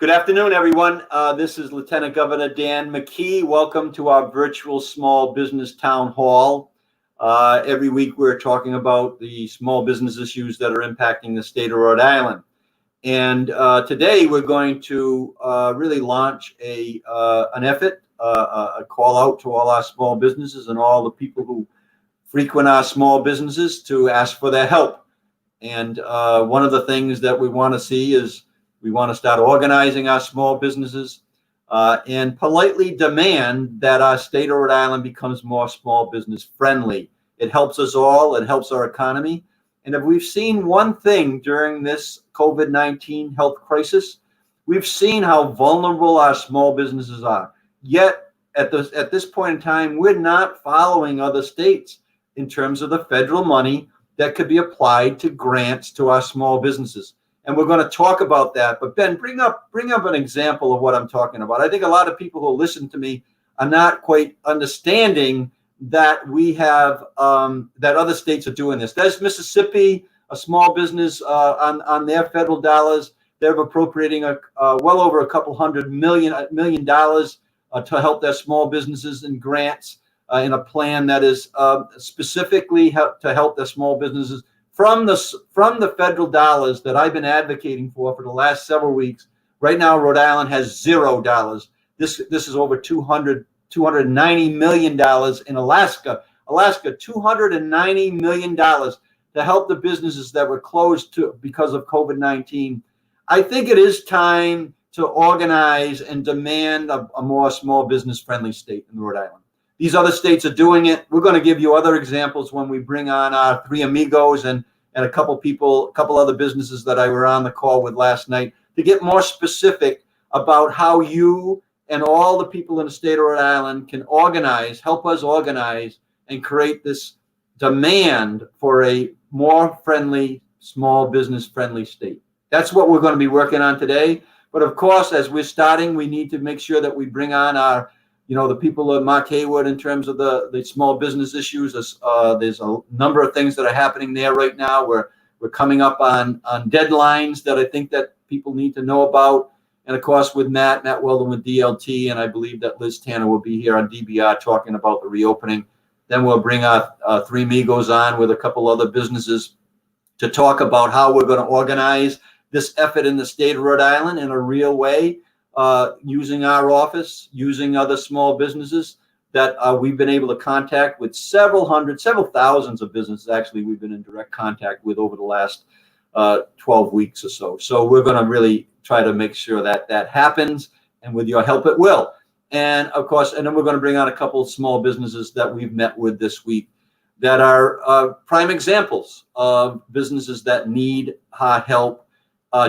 Good afternoon, everyone. This is Lieutenant Governor Dan McKee. Welcome to our virtual small business town hall. Every week we're talking about the small business issues that are impacting the state of Rhode Island. And today we're going to really launch an effort, a call out to all our small businesses and all the people who frequent our small businesses to ask for their help. And one of the things that we want to see is we want to start organizing our small businesses and politely demand that our state of Rhode Island becomes more small business friendly. It helps us all. It helps our economy. And if we've seen one thing during this COVID-19 health crisis, we've seen how vulnerable our small businesses are. Yet at this point in time, we're not following other states in terms of the federal money that could be applied to grants to our small businesses. And we're going to talk about that. But Ben, bring up an example of what I'm talking about. I think a lot of people who listen to me are not quite understanding that we have that other states are doing this. There's Mississippi, a small business on their federal dollars. They're appropriating well over $200 million to help their small businesses in grants in a plan that is specifically to help their small businesses. From the federal dollars that I've been advocating for the last several weeks, right now Rhode Island has $0. This is over $290 million in Alaska. $290 million to help the businesses that were closed because of COVID-19. I think it is time to organize and demand a more small business friendly state in Rhode Island. These other states are doing it. We're going to give you other examples when we bring on our three amigos and a couple other businesses that I were on the call with last night to get more specific about how you and all the people in the state of Rhode Island can help us organize and create this demand for a more friendly, small business friendly state. That's what we're going to be working on today. But of course, as we're starting, we need to make sure that we bring on our the people of Mark Haywood in terms of the small business issues. There's a number of things that are happening there right now. We're coming up on deadlines that I think that people need to know about. And of course, with Matt Weldon with DLT, and I believe that Liz Tanner will be here on DBR talking about the reopening. Then we'll bring our three amigos on with a couple other businesses to talk about how we're going to organize this effort in the state of Rhode Island in a real way. Using our office, using other small businesses that we've been able to contact with several thousands of businesses. Actually, we've been in direct contact with over the last 12 weeks or so. So we're going to really try to make sure that that happens. And with your help, it will. And of course, and then we're going to bring on a couple of small businesses that we've met with this week that are prime examples of businesses that need our help.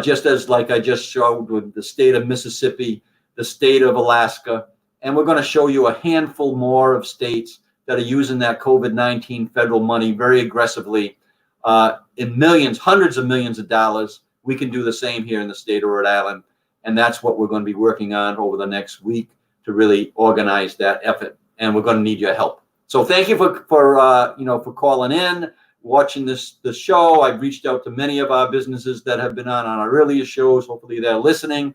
Just as like I just showed with the state of Mississippi, the state of Alaska, and we're going to show you a handful more of states that are using that COVID-19 federal money very aggressively in millions, hundreds of millions of dollars. We can do the same here in the state of Rhode Island, and that's what we're going to be working on over the next week to really organize that effort. And we're going to need your help. So thank you for calling in, watching the show. I've reached out to many of our businesses that have been on our earlier shows. Hopefully they're listening.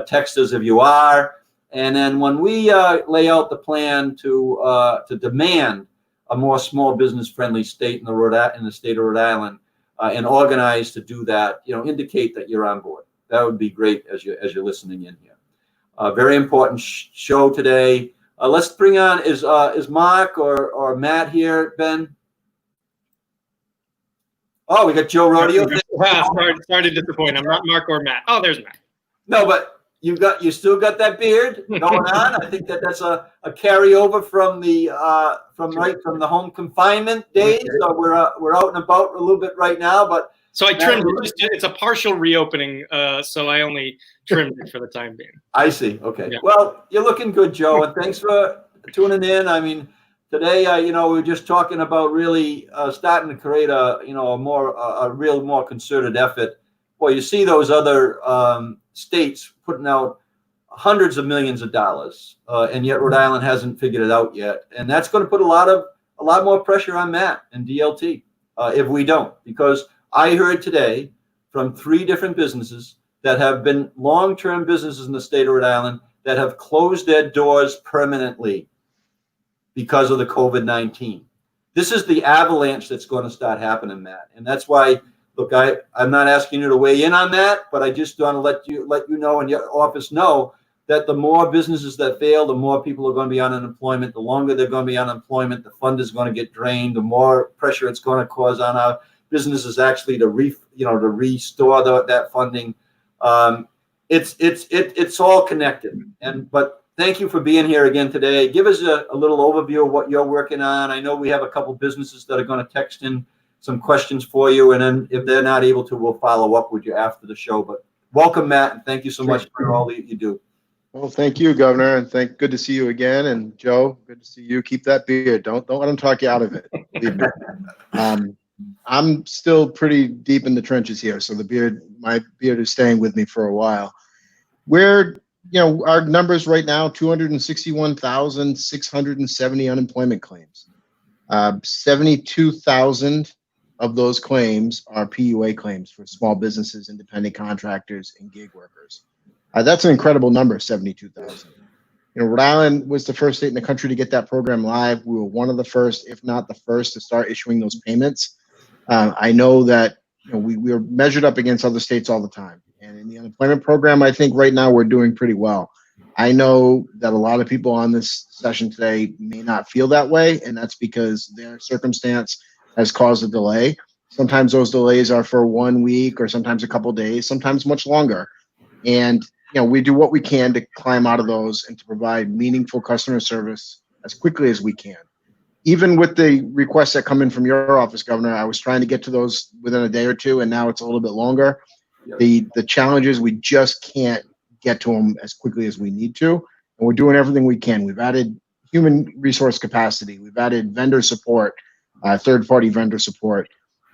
Text us if you are. And then when we lay out the plan to demand a more small business friendly state in the state of Rhode Island and organize to do that, indicate that you're on board. That would be great as you're listening in here. Very important show today. Let's bring on is Mark or Matt here, Ben? Oh, we got Joe Rodeo. Sorry to disappoint. I'm not Mark or Matt. Oh, there's Matt. No, but you still got that beard going on. I think that's a carryover from the home confinement days. So we're out and about a little bit right now. But so I trimmed it. It's a partial reopening. So I only trimmed it for the time being. I see. Okay. Yeah. Well, you're looking good, Joe, and thanks for tuning in. I mean, today, we're just talking about really starting to create a more concerted effort. Well, you see those other states putting out hundreds of millions of dollars, and yet Rhode Island hasn't figured it out yet, and that's going to put a lot more pressure on Matt and DLT if we don't. Because I heard today from 3 different businesses that have been long-term businesses in the state of Rhode Island that have closed their doors permanently because of the COVID-19. This is the avalanche that's going to start happening, Matt. And that's why, look, I'm not asking you to weigh in on that, but I just want to let you know and your office know that the more businesses that fail, the more people are going to be on unemployment. The longer they're going to be on unemployment, the fund is going to get drained. The more pressure it's going to cause on our businesses actually to restore that funding. It's all connected. But thank you for being here again today. Give us a little overview of what you're working on. I know we have a couple businesses that are going to text in some questions for you, and then if they're not able to, we'll follow up with you after the show. But welcome, Matt, and thank you so much for all that you do. Well, thank you, Governor, and good to see you again. And Joe, good to see you. Keep that beard. Don't let them talk you out of it. Believe me. I'm still pretty deep in the trenches here, so my beard is staying with me for a while. Our numbers right now, 261,670 unemployment claims. 72,000 of those claims are PUA claims for small businesses, independent contractors, and gig workers. That's an incredible number, 72,000. Rhode Island was the first state in the country to get that program live. We were one of the first, if not the first, to start issuing those payments. I know that we are measured up against other states all the time. And in the unemployment program, I think right now we're doing pretty well. I know that a lot of people on this session today may not feel that way, and that's because their circumstance has caused a delay. Sometimes those delays are for 1 week or sometimes a couple of days, sometimes much longer. And we do what we can to climb out of those and to provide meaningful customer service as quickly as we can. Even with the requests that come in from your office, Governor, I was trying to get to those within a day or two, and now it's a little bit longer. The challenges, we just can't get to them as quickly as we need to, and we're doing everything we can. We've added human resource capacity. We've added vendor support, third-party vendor support.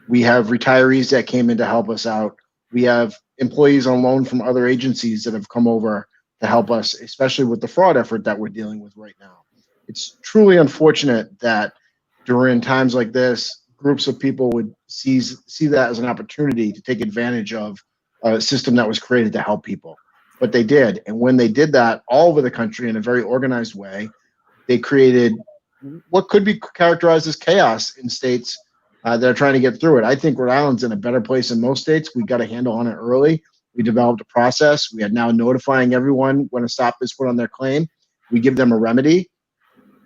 We have retirees that came in to help us out. We have employees on loan from other agencies that have come over to help us, especially with the fraud effort that we're dealing with right now. It's truly unfortunate that during times like this, groups of people would see that as an opportunity to take advantage of a system that was created to help people. But they did. And when they did that all over the country in a very organized way, they created what could be characterized as chaos in states that are trying to get through it. I think Rhode Island's in a better place than most states. We got a handle on it early. We developed a process. We are now notifying everyone when a stop is put on their claim. We give them a remedy.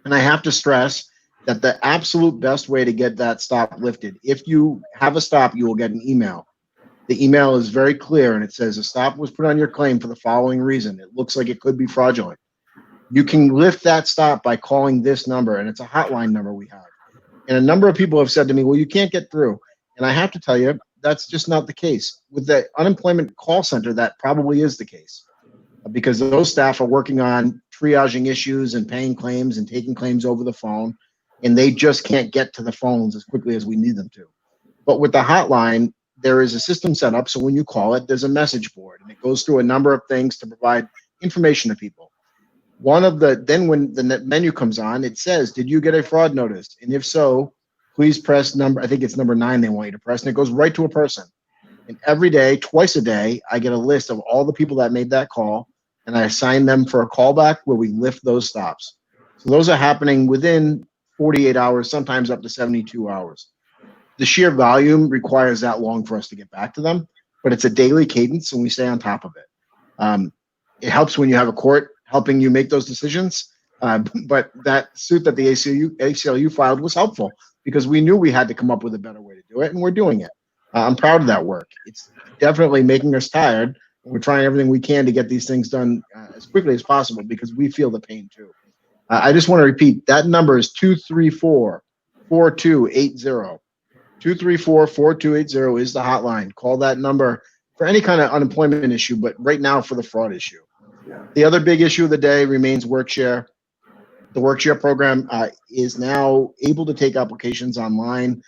And I have to stress that the absolute best way to get that stop lifted, if you have a stop, you will get an email. The email is very clear, and it says a stop was put on your claim for the following reason. It looks like it could be fraudulent. You can lift that stop by calling this number, and it's a hotline number we have. And a number of people have said to me, well, you can't get through. And I have to tell you, that's just not the case. With the unemployment call center, that probably is the case, because those staff are working on triaging issues and paying claims and taking claims over the phone, and they just can't get to the phones as quickly as we need them to. But with the hotline, there is a system set up, so when you call it, there's a message board, and it goes through a number of things to provide information to people. Then when the menu comes on, it says, did you get a fraud notice? And if so, please press I think it's number 9 they want you to press, and it goes right to a person. And every day, twice a day, I get a list of all the people that made that call, and I assign them for a callback where we lift those stops. So those are happening within 48 hours, sometimes up to 72 hours. The sheer volume requires that long for us to get back to them, but it's a daily cadence, and we stay on top of it. It helps when you have a court helping you make those decisions, but that suit that the ACLU filed was helpful because we knew we had to come up with a better way to do it, and we're doing it. I'm proud of that work. It's definitely making us tired. We're trying everything we can to get these things done as quickly as possible because we feel the pain too. I just want to repeat, that number is 234-4280. 234-4280 is the hotline. Call that number for any kind of unemployment issue, but right now for the fraud issue. Yeah. The other big issue of the day remains WorkShare. The WorkShare program is now able to take applications online.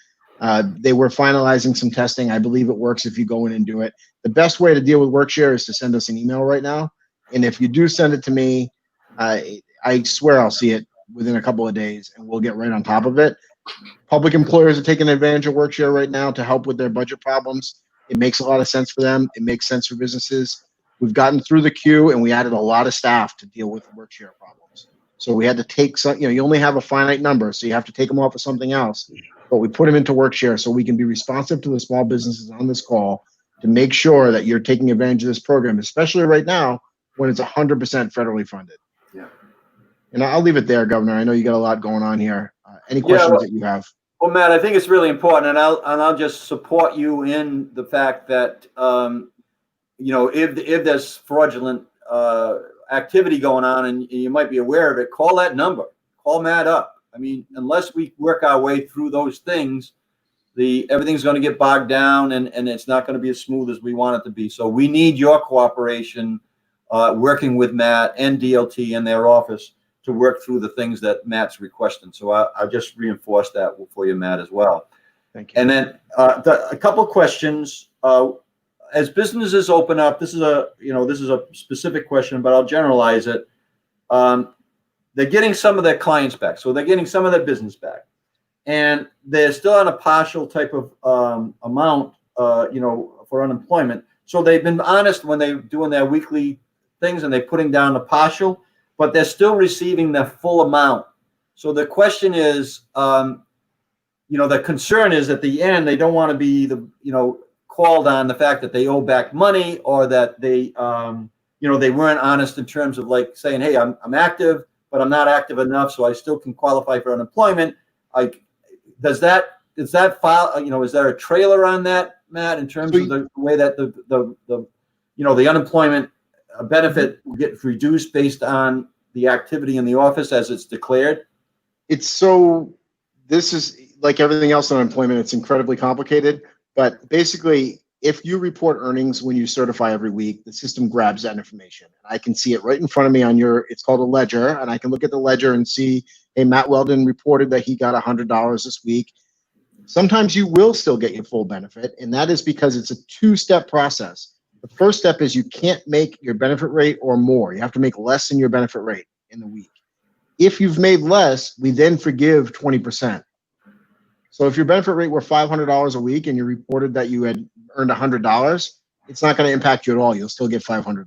They were finalizing some testing. I believe it works if you go in and do it. The best way to deal with WorkShare is to send us an email right now. And if you do send it to me, I swear I'll see it within a couple of days, and we'll get right on top of it. Public employers are taking advantage of WorkShare right now to help with their budget problems. It makes a lot of sense for them. It makes sense for businesses. We've gotten through the queue, and we added a lot of staff to deal with work share problems. So we had to take some, you only have a finite number, so you have to take them off of something else. But we put them into work share so we can be responsive to the small businesses on this call to make sure that you're taking advantage of this program, especially right now when it's 100% federally funded. Yeah. And I'll leave it there, Governor. I know you got a lot going on here. Any questions that you have? Well, Matt, I think it's really important, and I'll just support you in the fact that if there's fraudulent activity going on and you might be aware of it, call that number. Call Matt up. I mean, unless we work our way through those things, everything's going to get bogged down, and it's not going to be as smooth as we want it to be. So we need your cooperation, working with Matt and DLT and their office to work through the things that Matt's requesting. So I'll just reinforce that for you, Matt, as well. Thank you. And then a couple questions. As businesses open up, this is a specific question, but I'll generalize it. They're getting some of their clients back, so they're getting some of their business back, and they're still on a partial type of amount, for unemployment. So they've been honest when they're doing their weekly things, and they're putting down a partial, but they're still receiving the full amount. So the question is, the concern is at the end, they don't want to be called on the fact that they owe back money, or that they weren't honest in terms of like saying, hey, I'm active, but I'm not active enough, so I still can qualify for unemployment. Is that file, is there a trailer on that, Matt, in terms of the way that the unemployment benefit gets reduced based on the activity in the office as it's declared? This is like everything else on unemployment, it's incredibly complicated. But basically, if you report earnings when you certify every week, the system grabs that information. I can see it right in front of me on it's called a ledger, and I can look at the ledger and see, hey, Matt Weldon reported that he got $100 this week. Sometimes you will still get your full benefit, and that is because it's a two-step process. The first step is you can't make your benefit rate or more. You have to make less than your benefit rate in the week. If you've made less, we then forgive 20%. So if your benefit rate were $500 a week and you reported that you had earned $100, it's not going to impact you at all. You'll still get $500.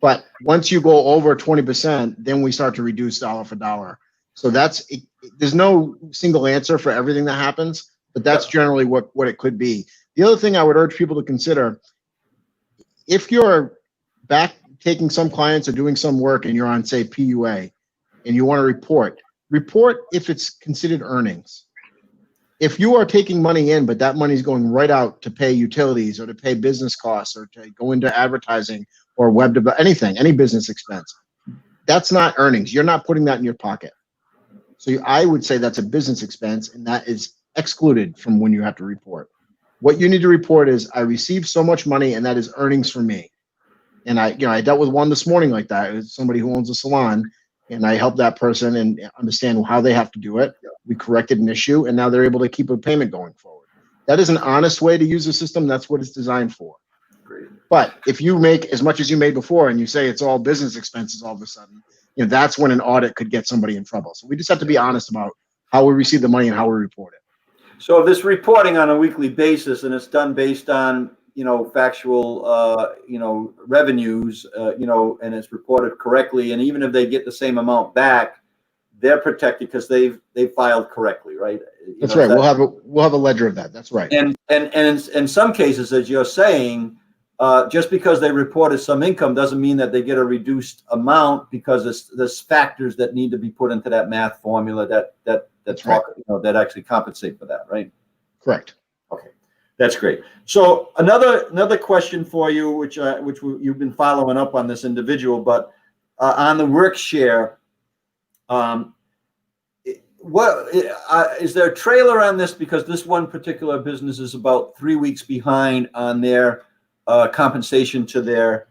But once you go over 20%, then we start to reduce dollar for dollar. So there's no single answer for everything that happens, but that's generally what it could be. The other thing I would urge people to consider, if you're back taking some clients or doing some work and you're on, say, PUA, and you want to report if it's considered earnings. If you are taking money in, but that money is going right out to pay utilities or to pay business costs or to go into advertising or web development, any business expense, that's not earnings. You're not putting that in your pocket. So I would say that's a business expense, and that is excluded from when you have to report. What you need to report is, I received so much money, and that is earnings for me. And I dealt with one this morning like that. It was somebody who owns a salon, and I helped that person and understand how they have to do it. We corrected an issue, and now they're able to keep a payment going forward. That is an honest way to use the system. That's what it's designed for. Great. But if you make as much as you made before and you say it's all business expenses all of a sudden, that's when an audit could get somebody in trouble. So we just have to be honest about how we receive the money and how we report it. So this reporting on a weekly basis, and it's done based on factual, revenues, and it's reported correctly. And even if they get the same amount back, they're protected because they've filed correctly, right? That's right. We'll have a ledger of that. That's right. And in some cases, as you're saying, just because they reported some income doesn't mean that they get a reduced amount, because there's factors that need to be put into that math formula that actually compensate for that, right? Correct. Okay. That's great. So another question for you, which you've been following up on this individual, but on the work share, is there a trailer on this? Because this one particular business is about 3 weeks behind on their compensation to their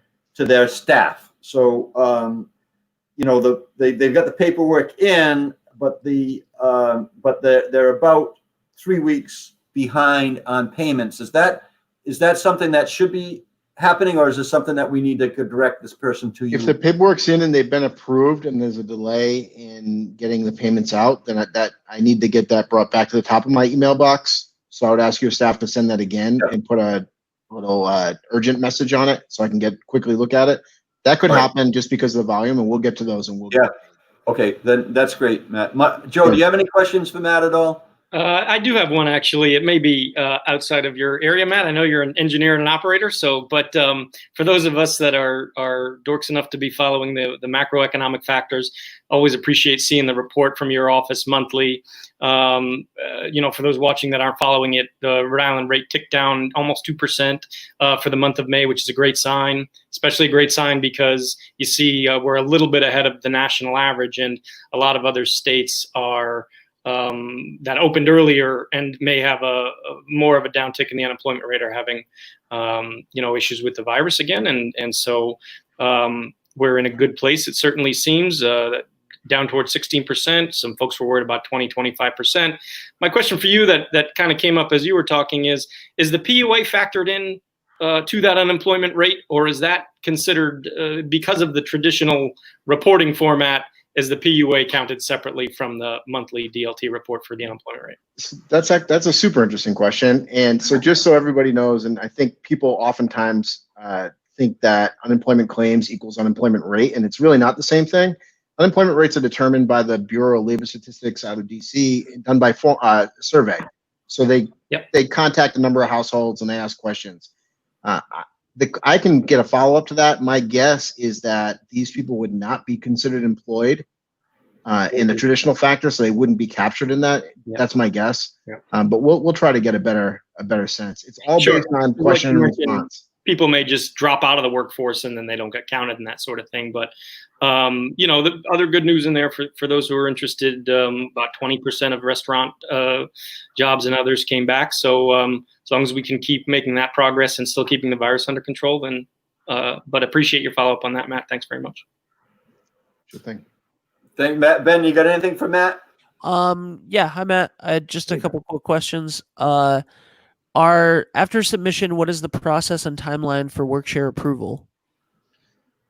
staff. So they've got the paperwork in, but they're about 3 weeks behind on payments. Is that something that should be happening, or is this something that we need to direct this person to you? If the paperwork's in and they've been approved and there's a delay in getting the payments out, then I need to get that brought back to the top of my email box So I would ask your staff to send that again and put a little urgent message on it so I can quickly look at it. That could happen just because of the volume, and we'll get to those and we'll get Okay, then that's great, Matt. Joe, do you have any questions for Matt at all? I do have one, actually. It may be outside of your area, Matt. I know you're an engineer and an operator. But for those of us that are dorks enough to be following the macroeconomic factors, always appreciate seeing the report from your office monthly. For those watching that aren't following it, the Rhode Island rate ticked down almost 2% for the month of May, which is a great sign, especially a great sign because you see we're a little bit ahead of the national average, and a lot of other states are that opened earlier and may have a more of a downtick in the unemployment rate are having, issues with the virus again. And so we're in a good place. It certainly seems down towards 16%. Some folks were worried about 25%. My question for you that kind of came up as you were talking is the PUA factored in to that unemployment rate, or is that considered because of the traditional reporting format? Is the PUA counted separately from the monthly DLT report for the unemployment rate? That's a super interesting question. And so just so everybody knows, and I think people oftentimes think that unemployment claims equals unemployment rate, and it's really not the same thing. Unemployment rates are determined by the Bureau of Labor Statistics out of DC, done by survey. So they contact a number of households and they ask questions. I can get a follow-up to that. My guess is that these people would not be considered employed in the traditional factor, so they wouldn't be captured in that. That's my guess. But we'll try to get a better sense. It's all based on question and response. People may just drop out of the workforce and then they don't get counted and that sort of thing. But the other good news in there for those who are interested, about 20% of restaurant jobs and others came back. So as long as we can keep making that progress and still keeping the virus under control, then but appreciate your follow-up on that, Matt. Thanks very much. Sure thing. Thank Matt. Ben, you got anything for Matt? Yeah, hi Matt. I had just a couple quick questions. After submission, what is the process and timeline for work-share approval?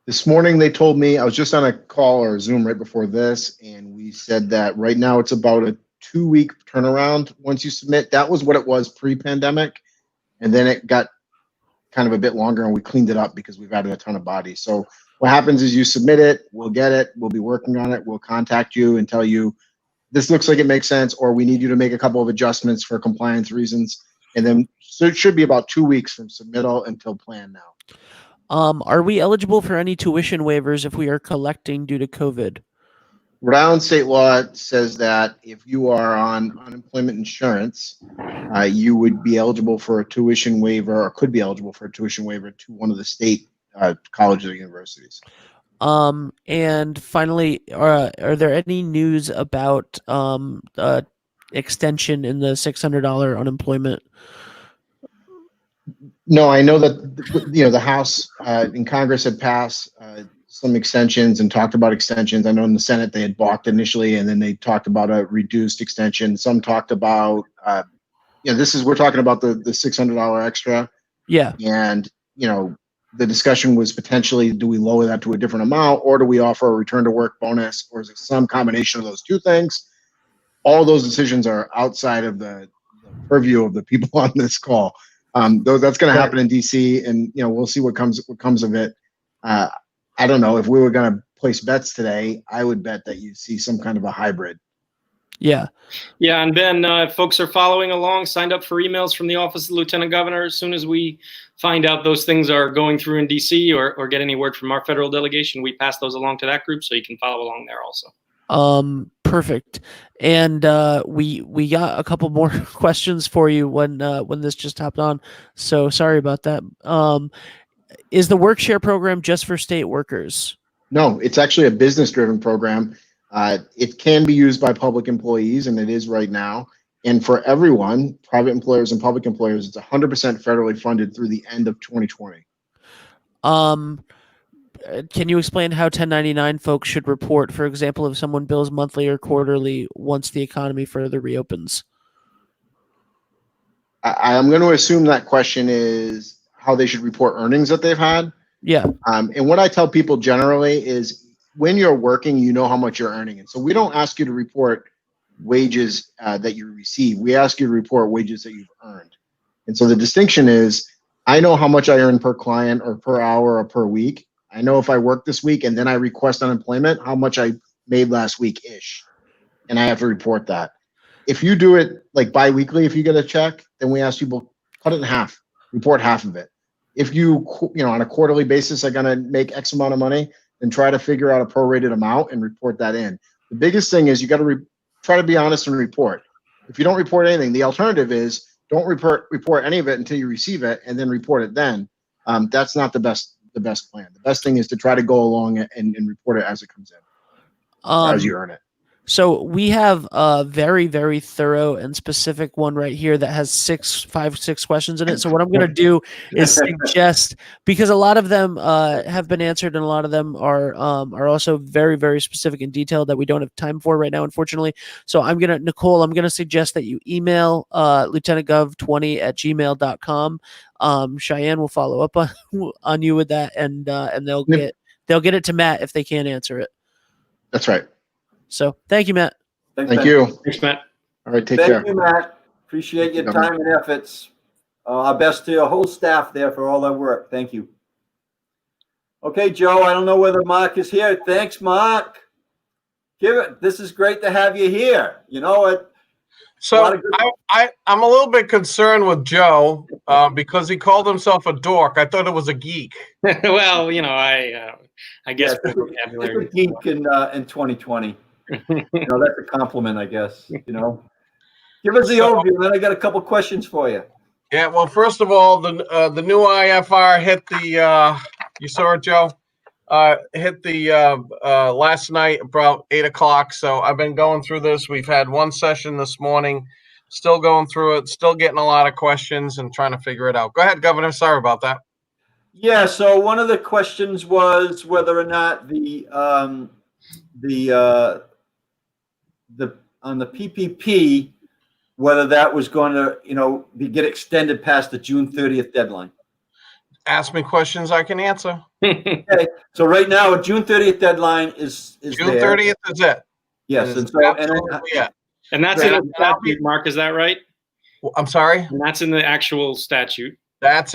This morning they told me, I was just on a call or a Zoom right before this, and we said that right now it's about a 2-week turnaround once you submit. That was what it was pre-pandemic, and then it got kind of a bit longer, and we cleaned it up because we've added a ton of bodies. So what happens is you submit it, we'll get it, we'll be working on it, we'll contact you and tell you this looks like it makes sense, or we need you to make a couple of adjustments for compliance reasons. And then so it should be about 2 weeks from submittal until plan now. Are we eligible for any tuition waivers if we are collecting due to COVID? Rhode Island state law says that if you are on unemployment insurance, you would be eligible for a tuition waiver, or could be eligible for a tuition waiver to one of the state colleges or universities. And finally, are there any news about extension in the $600 unemployment? No, I know that the House in Congress had passed some extensions and talked about extensions. I know in the Senate they had balked initially, and then they talked about a reduced extension. Some talked about we're talking about the $600 extra. Yeah. And the discussion was potentially, do we lower that to a different amount, or do we offer a return to work bonus, or is it some combination of those two things? All those decisions are outside of the purview of the people on this call. Though that's going to happen in DC, and we'll see what comes of it. I don't know, if we were going to place bets today, I would bet that you see some kind of a hybrid. Yeah. Yeah, and Ben, if folks are following along, signed up for emails from the Office of the Lieutenant Governor. As soon as we find out those things are going through in DC or get any word from our federal delegation, we pass those along to that group, so you can follow along there also. Perfect. And we got a couple more questions for you when this just hopped on. So sorry about that. Is the work-share program just for state workers? No, it's actually a business-driven program. It can be used by public employees, and it is right now. And for everyone, private employers and public employers, it's 100% federally funded through the end of 2020. Can you explain how 1099 folks should report, for example, if someone bills monthly or quarterly once the economy further reopens? I'm going to assume that question is how they should report earnings that they've had. Yeah. And what I tell people generally is when you're working, you know how much you're earning. And so we don't ask you to report wages that you receive. We ask you to report wages that you've earned. And so the distinction is, I know how much I earn per client or per hour or per week. I know if I work this week and then I request unemployment, how much I made last week-ish. And I have to report that. If you do it like biweekly, if you get a check, then we ask people, cut it in half, report half of it. If you on a quarterly basis are going to make X amount of money, then try to figure out a prorated amount and report that in. The biggest thing is you got to try to be honest and report. If you don't report anything, the alternative is don't report any of it until you receive it and then report it then. That's not the best plan. The best thing is to try to go along and report it as it comes in, as you earn it. So we have a very, very thorough and specific one right here that has 6 questions in it. So what I'm going to do is suggest, because a lot of them have been answered and a lot of them are also very, very specific and detailed that we don't have time for right now, unfortunately. So Nicole, I'm going to suggest that you email lieutenantgov20@gmail.com. Cheyenne will follow up on you with that, and they'll get it to Matt if they can't answer it. That's right. So thank you, Matt. Thank you. Thanks, Matt. All right, take care. Thank you, Matt. Appreciate your time and efforts. Our best to your whole staff there for all their work. Thank you. Okay, Joe, I don't know whether Mark is here. Thanks, Mark. This is great to have you here. So I'm a little bit concerned with Joe because he called himself a dork. I thought it was a geek. Well, I guess it's a geek in 2020. That's a compliment, I guess. Give us the overview, and then I got a couple questions for you. Yeah, well, first of all, the new IFR hit the you saw it, Joe? Hit the last night about 8 o'clock. So I've been going through this. We've had one session this morning, still going through it, still getting a lot of questions and trying to figure it out. Go ahead, Governor. Sorry about that. Yeah. So one of the questions was whether or not on the PPP, whether that was going to, get extended past the June 30th deadline. Ask me questions I can answer. Okay. So right now, a June 30th deadline is June there. 30th is it. Yes. It And is so, absolutely it. And that's in the statute, Mark, is that right? I'm sorry? And that's in the actual statute. That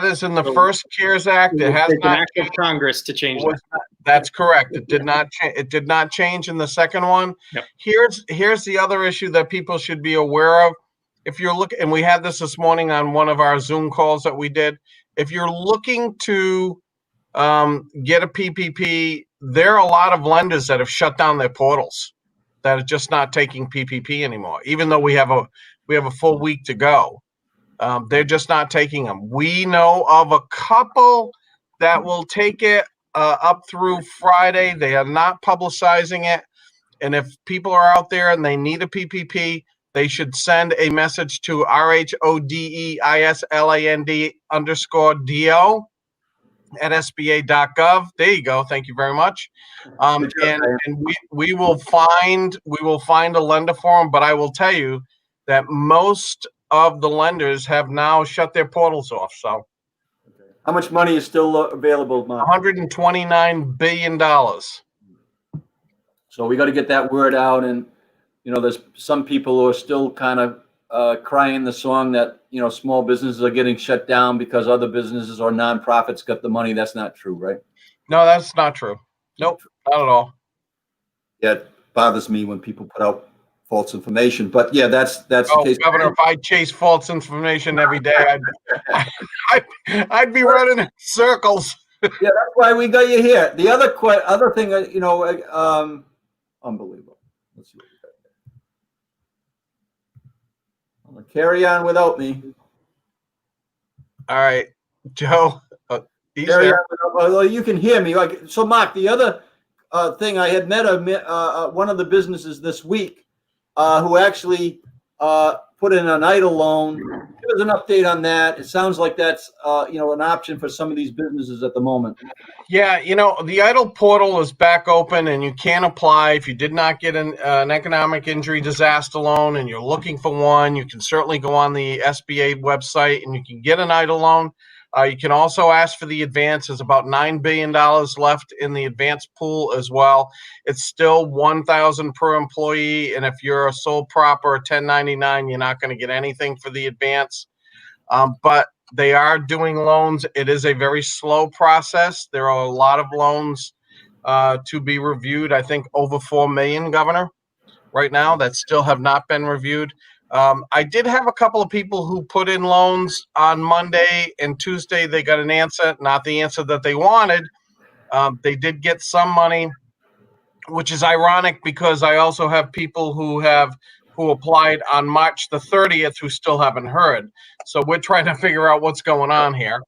is in the first CARES Act. It has an not act of Congress to change that. That's correct. It did not it did not change in the second one. Yep. Here's the other issue that people should be aware of. If you're looking, and we had this morning on one of our Zoom calls that we did, if you're looking to get a PPP, there are a lot of lenders that have shut down their portals that are just not taking PPP anymore, even though we have a full week to go. They're just not taking them. We know of a couple that will take it up through Friday. They are not publicizing it. And if people are out there and they need a PPP, they should send a message to RHODEISLAND_DO@SBA.gov. There you go. Thank you very much. And we will find a lender for them. But I will tell you that most of the lenders have now shut their portals off. So, how much money is still available, Mark? $129 billion. So we got to get that word out, and there's some people who are still kind of crying the song that small businesses are getting shut down because other businesses or nonprofits got the money. That's not true, right? No, that's not true. Nope, not at all. Yeah, it bothers me when people put out false information, but yeah, that's the case. Governor, if I chase false information every day, I'd be running in circles. Yeah, that's why we got you here. The other thing, unbelievable. Let's see what we got there. Carry on without me. All right, Joe. He's Carry there. on well, you can hear me. So, Mark, the other thing, I had met one of the businesses this week who actually put in an EIDL loan. Give us an update on that. It sounds like that's an option for some of these businesses at the moment. Yeah, the EIDL portal is back open, and you can apply if you did not get an economic injury disaster loan, and you're looking for one. You can certainly go on the SBA website, and you can get an EIDL loan. You can also ask for the advance. There's about $9 billion left in the advance pool as well. It's still $1,000 per employee, and if you're a sole prop or a 1099, you're not going to get anything for the advance. But they are doing loans. It is a very slow process. There are a lot of loans to be reviewed. I think over 4 million, Governor, right now that still have not been reviewed. I did have a couple of people who put in loans on Monday and Tuesday. They got an answer, not the answer that they wanted. They did get some money, which is ironic because I also have people who applied on March the 30th who still haven't heard. So we're trying to figure out what's going on here.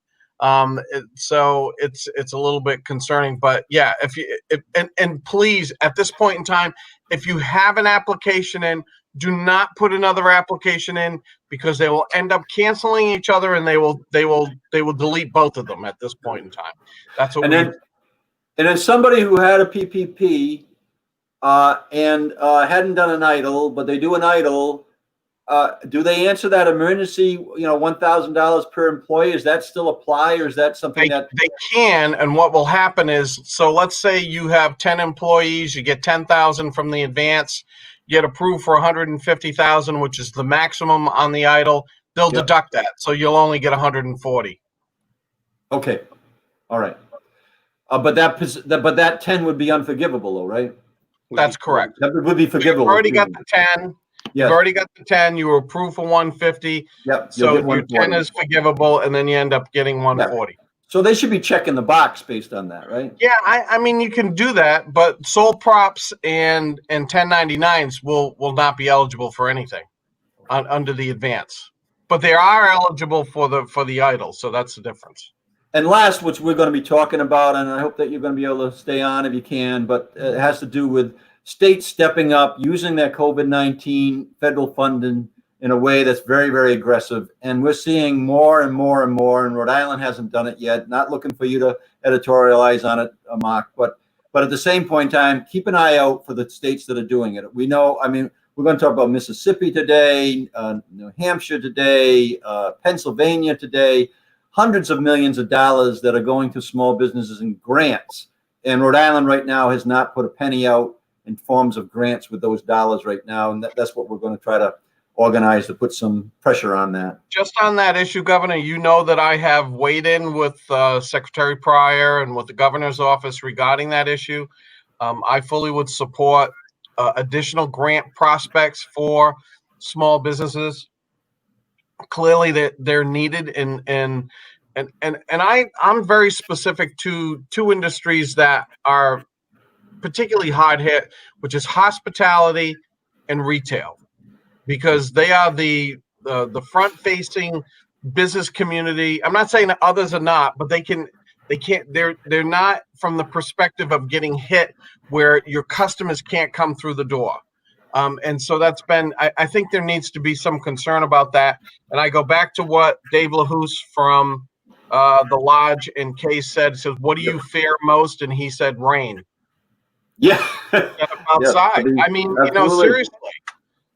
So it's a little bit concerning, but yeah, and please, at this point in time, if you have an application in, do not put another application in, because they will end up canceling each other, and they will delete both of them at this point in time. That's what. And then somebody who had a PPP and hadn't done an idle, but they do an idle. Do they answer that emergency, $1,000 per employee? Does that still apply, or is that something that they can? And what will happen is, so let's say you have 10 employees, you get 10,000 from the advance, you get approved for 150,000, which is the maximum on the idle. They'll deduct that, so you'll only get 140. Okay, all right. But that 10 would be unforgivable, though, right? That's correct. That would be forgivable. You've already got the 10. You've already got the 10. You were approved for 150. Yep. So your 10 is forgivable, and then you end up getting 140. Yeah. So they should be checking the box based on that, right? Yeah, I mean, you can do that, but sole props and 1099s will not be eligible for anything under the advance. But they are eligible for the idle, so that's the difference. And last, which we're going to be talking about, and I hope that you're going to be able to stay on if you can, but it has to do with states stepping up, using their COVID-19 federal funding in a way that's very, very aggressive. And we're seeing more and more and more, and Rhode Island hasn't done it yet. Not looking for you to editorialize on it, Mark, but at the same point in time, keep an eye out for the states that are doing it. We know, I mean, we're going to talk about Mississippi today, New Hampshire today, Pennsylvania today, hundreds of millions of dollars that are going to small businesses in grants. And Rhode Island right now has not put a penny out in forms of grants with those dollars right now. And that's what we're going to try to organize to put some pressure on that. Just on that issue, Governor, you know that I have weighed in with Secretary Pryor and with the governor's office regarding that issue. I fully would support additional grant prospects for small businesses. Clearly they're needed, and I'm very specific to two industries that are particularly hard hit, which is hospitality and retail, because they are the front-facing business community. I'm not saying that others are not, but they're not from the perspective of getting hit where your customers can't come through the door. And so that's been, I think there needs to be some concern about that. And I go back to what Dave LaHouse from the Lodge in Case said. He says, what do you fear most? And he said, rain. Yeah. Outside. Yeah, I mean, absolutely. Seriously.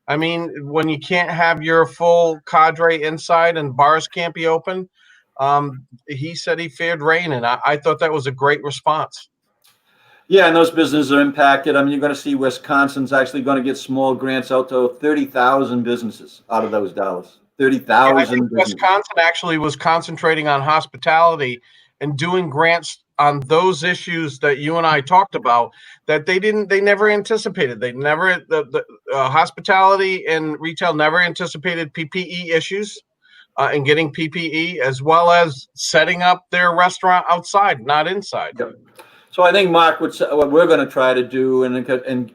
I mean, when you can't have your full cadre inside and bars can't be open, he said he feared rain. And I thought that was a great response. Yeah, and those businesses are impacted. I mean, you're going to see Wisconsin's actually going to get small grants out to 30,000 businesses out of those dollars. 30,000. I think Wisconsin actually was concentrating on hospitality and doing grants on those issues that you and I talked about that they never anticipated. The hospitality and retail never anticipated PPE issues and getting PPE, as well as setting up their restaurant outside, not inside. Yep. So I think, Mark, what we're going to try to do, and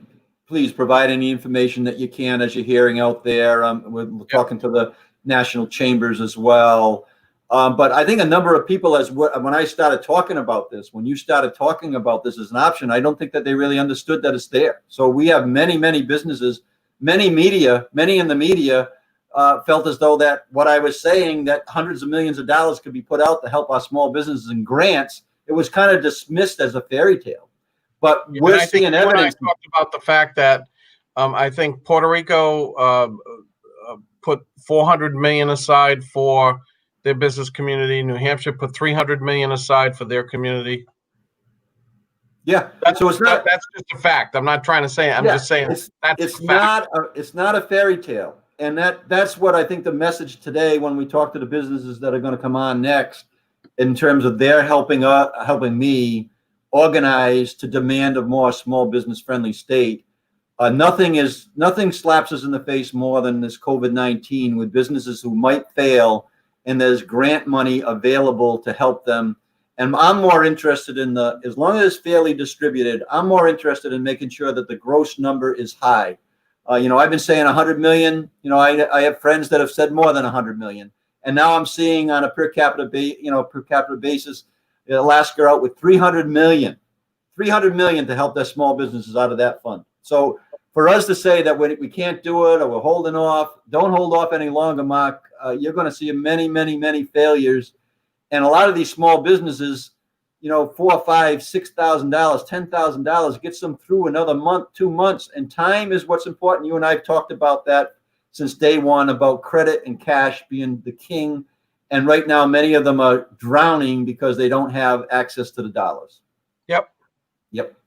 please provide any information that you can as you're hearing out there. We're talking to the national chambers as well. But I think a number of people, when I started talking about this, when you started talking about this as an option, I don't think that they really understood that it's there. So we have many, many businesses, many in the media felt as though that what I was saying, that hundreds of millions of dollars could be put out to help our small businesses and grants, it was kind of dismissed as a fairy tale. But we're seeing evidence. I talked about the fact that I think Puerto Rico put $400 million aside for their business community. New Hampshire put 300 million aside for their community. Yeah. That's, So it's not. that's just a fact. I'm not trying to say it. I'm just saying it's that's a fact. it's not a fairy tale, and that's what I think the message today when we talk to the businesses that are going to come on next, in terms of their helping me organize to demand a more small business friendly state. Nothing slaps us in the face more than this COVID-19 with businesses who might fail, and there's grant money available to help them. And I'm more interested in as long as it's fairly distributed, I'm more interested in making sure that the gross number is high. I've been saying 100 million. I have friends that have said more than 100 million. And now I'm seeing on a per capita basis, Alaska out with 300 million to help their small businesses out of that fund. So for us to say that we can't do it or we're holding off, don't hold off any longer, Mark. You're going to see many, many, many failures. And a lot of these small businesses, $4,000, $5,000, $6,000, $10,000 gets them through another month, 2 months. And time is what's important. You and I have talked about that since day one, about credit and cash being the king. And right now, many of them are drowning because they don't have access to the dollars. Yep.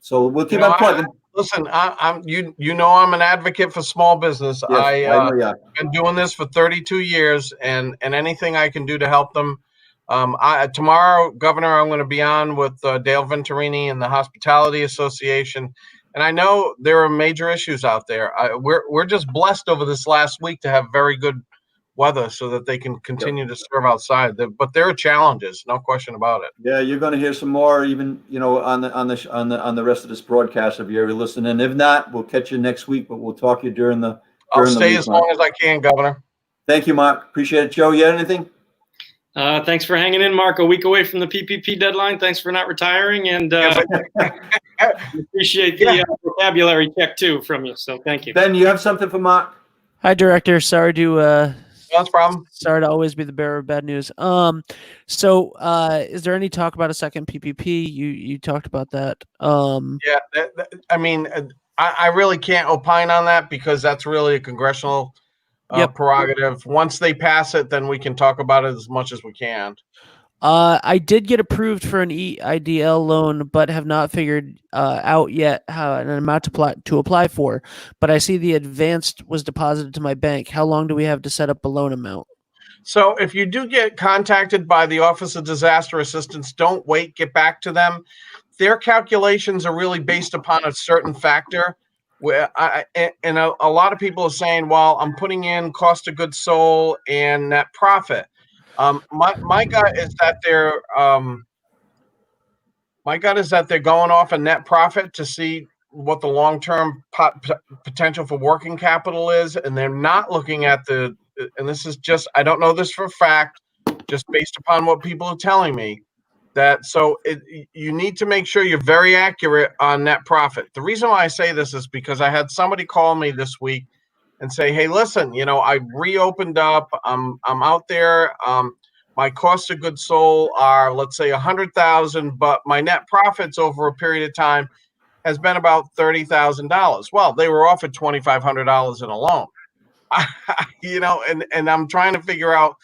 So we'll keep on plugging. Listen, I'm I'm an advocate for small business. Yes, I know, yeah. I've been doing this for 32 years, and anything I can do to help them. Tomorrow, Governor, I'm going to be on with Dale Venturini and the Hospitality Association, and I know there are major issues out there. We're just blessed over this last week to have very good weather so that they can continue to serve outside. But there are challenges, no question about it. Yeah, you're going to hear some more, even on the rest of this broadcast if you're ever listening. If not, we'll catch you next week. But we'll talk to you during the. I'll stay as long as I can, Governor. Thank you, Mark. Appreciate it, Joe. You had anything? Thanks for hanging in, Mark. A week away from the PPP deadline. Thanks for not retiring, and appreciate the vocabulary check too from you. So thank you. Ben, you have something for Mark? Hi, Director. Sorry to no problem. Sorry to always be the bearer of bad news. So is there any talk about a second PPP? You talked about that. I mean, I really can't opine on that because that's really a congressional prerogative. Once they pass it, then we can talk about it as much as we can. I did get approved for an EIDL loan, but have not figured out yet how an amount to apply for. But I see the advanced was deposited to my bank. How long do we have to set up a loan amount? So if you do get contacted by the Office of Disaster Assistance, don't wait, get back to them. Their calculations are really based upon a certain factor. Where a lot of people are saying, well, I'm putting in cost of goods sold and net profit. My gut is that they're going off a net profit to see what the long-term potential for working capital is, and they're not looking at and this is just, I don't know this for a fact, just based upon what people are telling me, you need to make sure you're very accurate on net profit. The reason why I say this is because I had somebody call me this week and say, hey, listen, I reopened up, I'm out there, my cost of goods sold are, let's say, 100,000, but my net profits over a period of time has been about $30,000. Well, they were offered $2,500 in a loan, and I'm trying to figure out,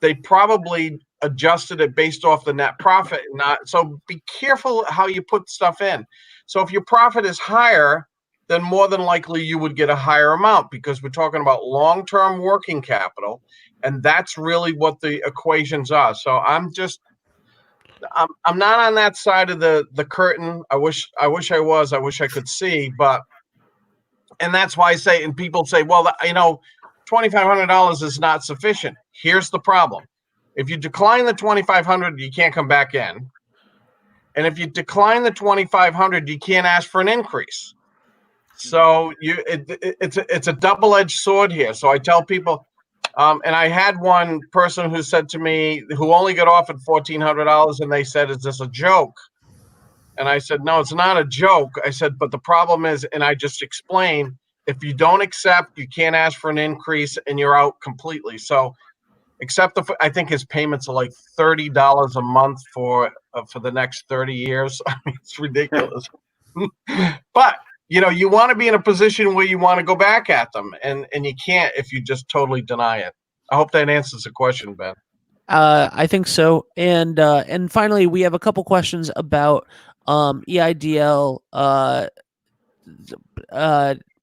they probably adjusted it based off the net profit, so be careful how you put stuff in. So if your profit is higher, then more than likely you would get a higher amount because we're talking about long-term working capital, and that's really what the equations are. So I'm not on that side of the curtain. I wish I was. I wish I could see, and that's why I say, and people say, well, $2,500 is not sufficient. Here's the problem. If you decline the $2,500, you can't come back in. And if you decline the $2,500, you can't ask for an increase. So it's a double-edged sword here. So I tell people, and I had one person who said to me, who only got offered $1,400, and they said, is this a joke? And I said, no, it's not a joke. I said, but the problem is, and I just explained, if you don't accept, you can't ask for an increase, and you're out completely. So I think his payments are like $30 a month for the next 30 years. I mean, it's ridiculous. But you want to be in a position where you want to go back at them, and you can't if you just totally deny it. I hope that answers the question, Ben. I think so. And finally, we have a couple questions about EIDL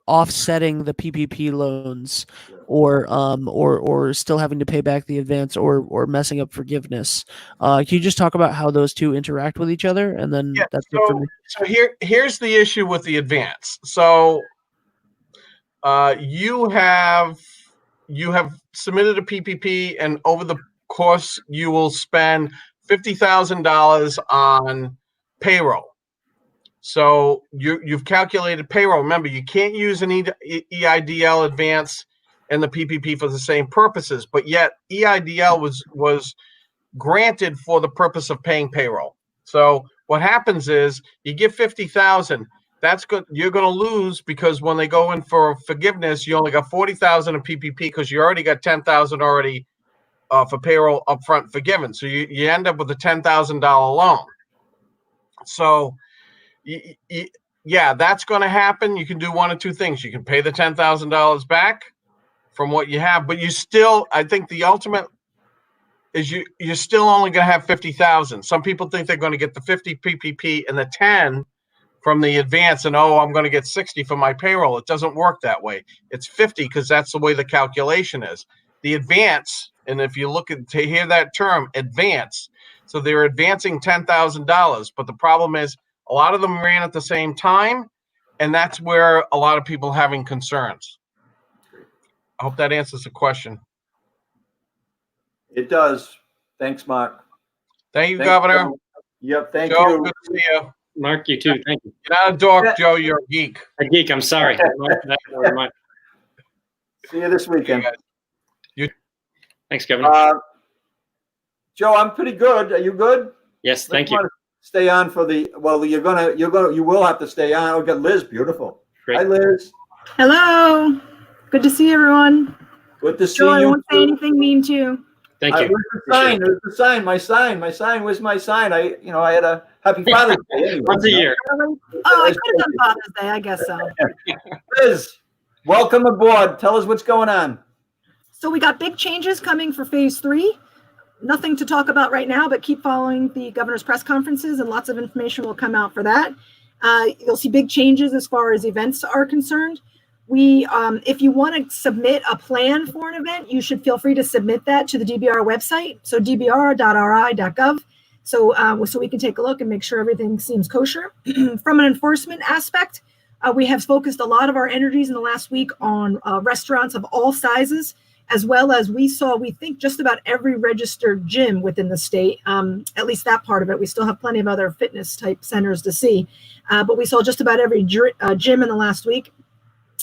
offsetting the PPP loans, or still having to pay back the advance, or messing up forgiveness. Can you just talk about how those two interact with each other, and then Yeah. that's it for me. So here's the issue with the advance. So you have submitted a PPP, and over the course you will spend $50,000 on payroll. So you've calculated payroll. Remember, you can't use an EIDL advance and the PPP for the same purposes, but yet EIDL was granted for the purpose of paying payroll. So what happens is you give 50,000. That's good. You're going to lose, because when they go in for forgiveness, you only got 40,000 in PPP, because you already got 10,000 already for payroll upfront forgiven. So you end up with a $10,000 loan. So yeah, that's going to happen. You can do one of two things. You can pay the $10,000 back from what you have, but you still, I think the ultimate is you're still only going to have 50,000. Some people think they're going to get the 50 PPP and the 10 from the advance, and I'm going to get 60 for my payroll. It doesn't work that way. It's 50, because that's the way the calculation is. The advance, and if you look to hear that term, advance, so they're advancing $10,000, but the problem is a lot of them ran at the same time, and that's where a lot of people are having concerns. I hope that answers the question. It does. Thanks, Mark. Thank you, Thanks, Governor. Joe. Yep, thank Joe, you. good to see you. Mark, you too. Thank you. You're not a dork, Joe. You're a geek. A geek. I'm sorry. Very much. See you this weekend. Thanks, Governor. Joe, I'm pretty good. Are you good? Yes, thank you. Stay on for the, well, you will have to stay on. We've got Liz. Beautiful. Great. Hi, Liz. Hello. Good to see everyone. Good to see Joe, I you. won't say anything mean to you. Thank you. Where's the sign? Where's the sign? My sign. Where's my sign? I had a happy Father's Day. Anyway, Once a year. Oh, I could have done Father's Day. I guess so. Liz, welcome aboard. Tell us what's going on. So we got big changes coming for phase 3. Nothing to talk about right now, but keep following the governor's press conferences, and lots of information will come out for that. You'll see big changes as far as events are concerned. If you want to submit a plan for an event, you should feel free to submit that to the DBR website, so dbr.ri.gov, so we can take a look and make sure everything seems kosher. From an enforcement aspect, we have focused a lot of our energies in the last week on restaurants of all sizes, as well as we think just about every registered gym within the state, at least that part of it. We still have plenty of other fitness type centers to see, but we saw just about every gym in the last week.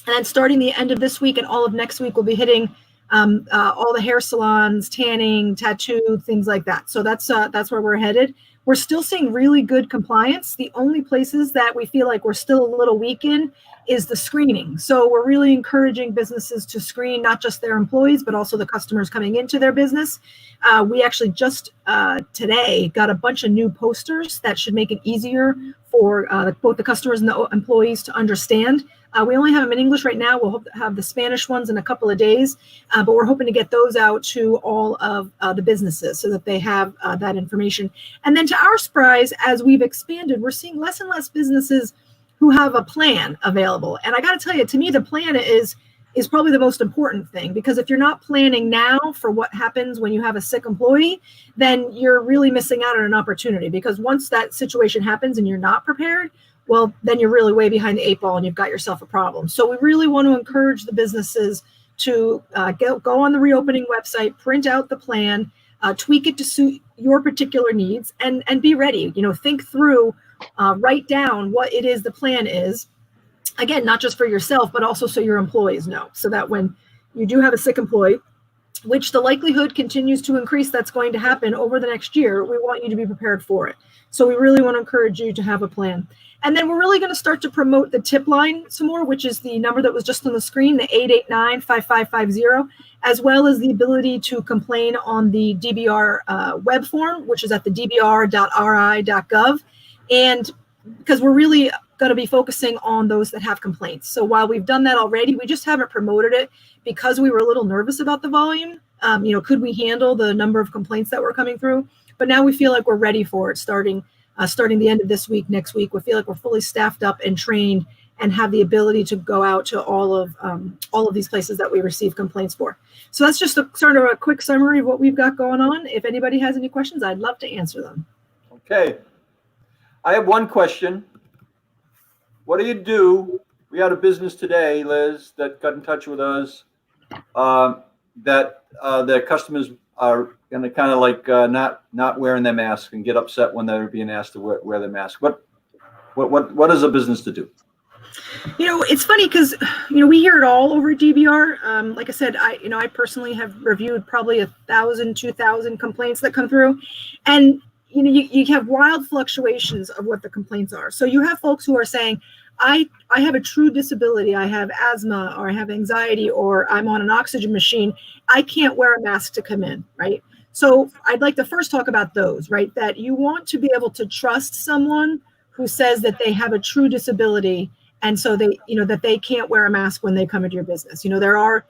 And then starting the end of this week and all of next week, we'll be hitting all the hair salons, tanning, tattoo, things like that. So that's where we're headed. We're still seeing really good compliance. The only places that we feel like we're still a little weak in is the screening. So we're really encouraging businesses to screen not just their employees, but also the customers coming into their business. We actually just today got a bunch of new posters that should make it easier for both the customers and the employees to understand. We only have them in English right now. We'll hope to have the Spanish ones in a couple of days, but we're hoping to get those out to all of the businesses so that they have that information. And then to our surprise, as we've expanded, we're seeing less and less businesses who have a plan available. And I got to tell you, to me, the plan is probably the most important thing, because if you're not planning now for what happens when you have a sick employee, then you're really missing out on an opportunity, because once that situation happens and you're not prepared, well, then you're really way behind the 8 ball and you've got yourself a problem. So we really want to encourage the businesses to go on the reopening website, print out the plan, tweak it to suit your particular needs, and be ready. Think through, write down what it is the plan is. Again, not just for yourself, but also so your employees know, so that when you do have a sick employee, which the likelihood continues to increase, that's going to happen over the next year, we want you to be prepared for it. So we really want to encourage you to have a plan. And then we're really going to start to promote the tip line some more, which is the number that was just on the screen, the 889-5550, as well as the ability to complain on the DBR web form, which is at the dbr.ri.gov. And because we're really going to be focusing on those that have complaints. So while we've done that already, we just haven't promoted it because we were a little nervous about the volume Could we handle the number of complaints that were coming through? But now we feel like we're ready for it starting the end of this week, next week. We feel like we're fully staffed up and trained and have the ability to go out to all of these places that we receive complaints for. So that's just sort of a quick summary of what we've got going on. If anybody has any questions, I'd love to answer them. Okay. I have one question. What do you do? We had a business today, Liz, that got in touch with us, that their customers are going to kind of like not wearing their mask and get upset when they're being asked to wear their mask. What is a business to do? It's funny because, we hear it all over at DBR. Like I said, I personally have reviewed probably 1,000, 2,000 complaints that come through. And, you have wild fluctuations of what the complaints are. So you have folks who are saying, I have a true disability. I have asthma, or I have anxiety, or I'm on an oxygen machine. I can't wear a mask to come in, right? So I'd like to first talk about those, right? That you want to be able to trust someone who says that they have a true disability, and so that they can't wear a mask when they come into your business. There are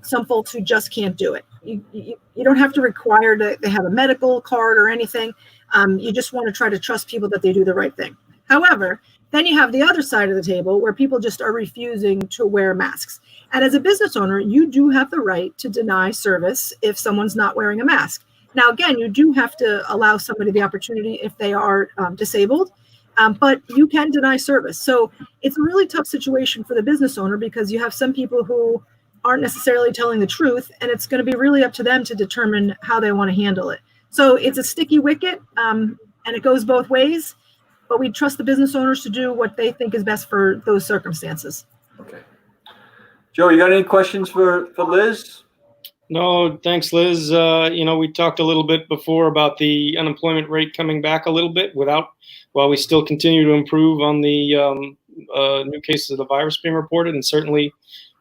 some folks who just can't do it. You don't have to require that they have a medical card or anything. You just want to try to trust people that they do the right thing. However, then you have the other side of the table where people just are refusing to wear masks. And as a business owner, you do have the right to deny service if someone's not wearing a mask. Now, again, you do have to allow somebody the opportunity if they are disabled, but you can deny service. So it's a really tough situation for the business owner because you have some people who aren't necessarily telling the truth, and it's going to be really up to them to determine how they want to handle it. So it's a sticky wicket, and it goes both ways. But we trust the business owners to do what they think is best for those circumstances. Okay. Joe, you got any questions for Liz? No, thanks, Liz. We talked a little bit before about the unemployment rate coming back a little bit while we still continue to improve on the new cases of the virus being reported. And certainly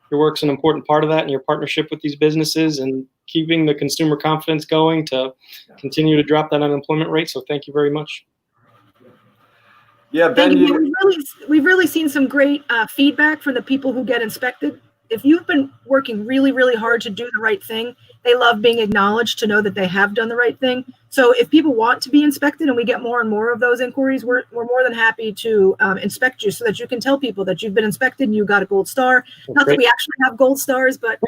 your work's an important part of that, and your partnership with these businesses and keeping the consumer confidence going to continue to drop that unemployment rate. So thank you very much. Yeah, Ben, we've really seen some great feedback from the people who get inspected. If you've been working really, really hard to do the right thing, they love being acknowledged to know that they have done the right thing. So if people want to be inspected and we get more and more of those inquiries, we're more than happy to inspect you so that you can tell people that you've been inspected and you got a gold star. Not that we actually have gold stars, but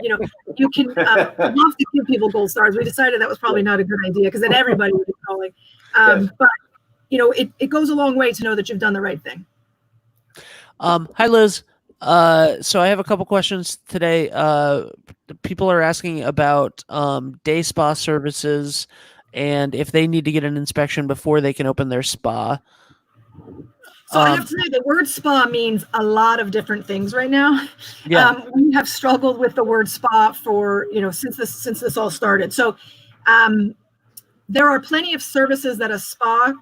you can love to give people gold stars. We decided that was probably not a good idea because then everybody would be calling. But it goes a long way to know that you've done the right thing. Hi, Liz. So I have a couple questions today. People are asking about day spa services and if they need to get an inspection before they can open their spa. So I have to say the word spa means a lot of different things right now. Yeah. We have struggled with the word spa for, since this all started. So there are plenty of services that a spa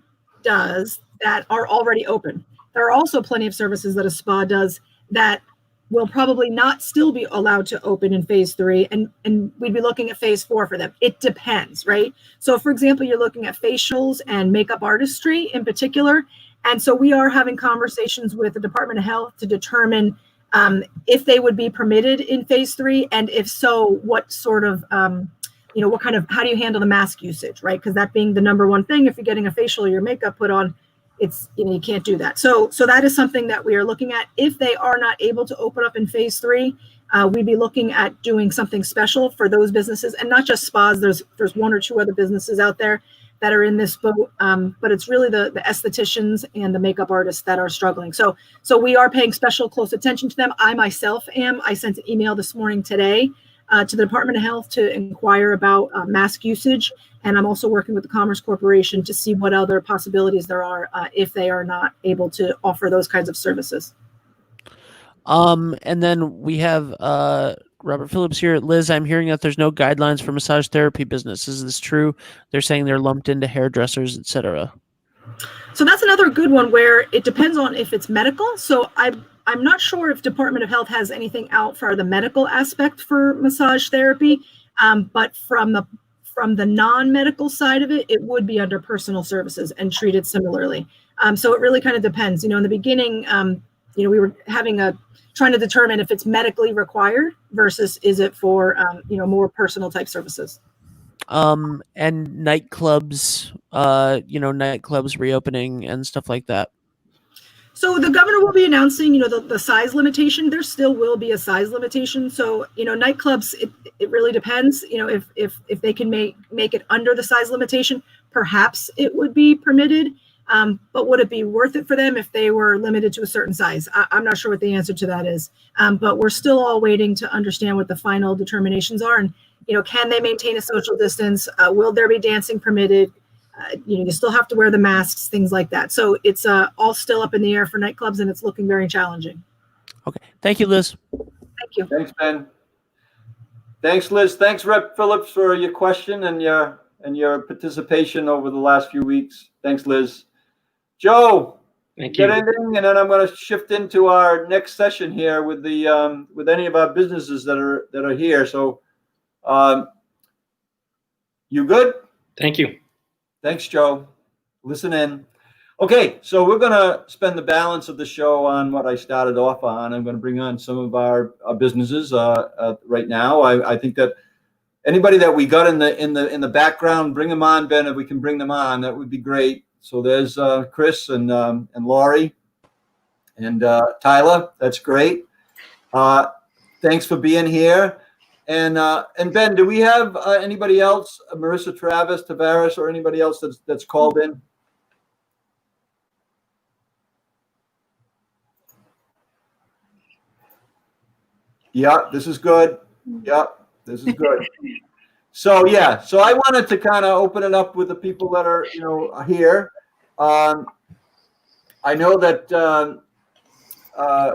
does that are already open. There are also plenty of services that a spa does that will probably not still be allowed to open in phase 3, and we'd be looking at phase 4 for them. It depends, right? So for example, you're looking at facials and makeup artistry in particular. And so we are having conversations with the Department of Health to determine if they would be permitted in phase 3, and if so, what sort of how do you handle the mask usage, right? Because that being the number one thing, if you're getting a facial or your makeup put on, it's, you can't do that. So that is something that we are looking at. If they are not able to open up in phase 3, we'd be looking at doing something special for those businesses, and not just spas. There's one or two other businesses out there that are in this boat, but it's really the estheticians and the makeup artists that are struggling. So we are paying special close attention to them. I myself am. I sent an email this morning today to the Department of Health to inquire about mask usage. And I'm also working with the Commerce Corporation to see what other possibilities there are if they are not able to offer those kinds of services. And then we have Robert Phillips here. Liz, I'm hearing that there's no guidelines for massage therapy business. Is this true? They're saying they're lumped into hairdressers, etc. So that's another good one where it depends on if it's medical. So I'm not sure if Department of Health has anything out for the medical aspect for massage therapy, but from the non-medical side of it, it would be under personal services and treated similarly. So it really kind of depends. In the beginning, we were trying to determine if it's medically required versus is it for, more personal type services. And nightclubs, nightclubs reopening and stuff like that. So the governor will be announcing, the size limitation. There still will be a size limitation. So, nightclubs, it really depends. If they can make it under the size limitation, perhaps it would be permitted. But would it be worth it for them if they were limited to a certain size? I'm not sure what the answer to that is. But we're still all waiting to understand what the final determinations are. And, can they maintain a social distance? Will there be dancing permitted? You still have to wear the masks, things like that. So it's all still up in the air for nightclubs, and it's looking very challenging. Okay. Thank you, Liz. Thank you. Thanks, Ben. Thanks, Liz. Thanks, Rep. Phillips, for your question and your participation over the last few weeks. Thanks, Liz. Joe, Thank get you. anything, and then I'm going to shift into our next session here with the with any of our businesses that are here. So, you good? Thank you. Thanks, Joe. Listen in. Okay, so we're going to spend the balance of the show on what I started off on. I'm going to bring on some of our businesses right now. I think that anybody that we got in the background, bring them on, Ben. If we can bring them on, that would be great. So there's Chris and Laurie and Tyler. That's great. Thanks for being here. And Ben, do we have anybody else, Marissa Tavares, or anybody else that's called in? Yeah, this is good. Yeah, this is good. So I wanted to kind of open it up with the people that are here. I know that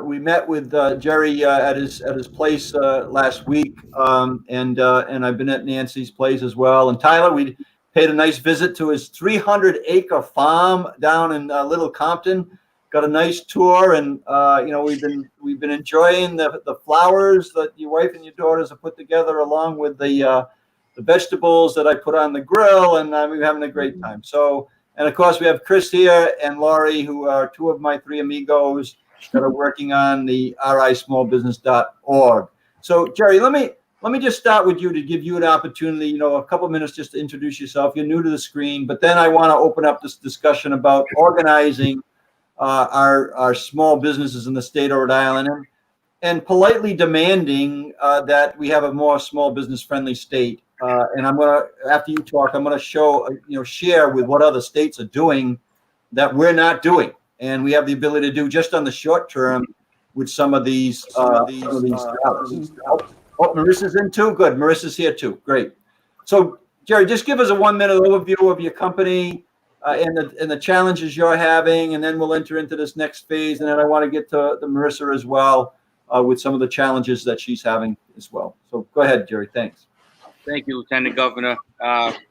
we met with Jerry at his place last week, and I've been at Nancy's place as well. And Tyler, we paid a nice visit to his 300-acre farm down in Little Compton. Got a nice tour, and we've been enjoying the flowers that your wife and your daughters have put together, along with the vegetables that I put on the grill, and we're having a great time. So, and of course, we have Chris here and Laurie, who are two of my three amigos that are working on the rismallbusiness.org. So, Jerry, let me just start with you to give you an opportunity, a couple of minutes just to introduce yourself. You're new to the screen, but then I want to open up this discussion about organizing our small businesses in the state of Rhode Island and politely demanding that we have a more small business friendly state. And I'm going to, after you talk, I'm going to share with what other states are doing that we're not doing. And we have the ability to do just on the short term with some of these. Marissa's in too. Good. Marissa's here too. Great. So, Jerry, just give us a 1-minute overview of your company and the challenges you're having, and then we'll enter into this next phase. And then I want to get to Marissa as well with some of the challenges that she's having as well. So go ahead, Jerry. Thanks. Thank you, Lieutenant Governor.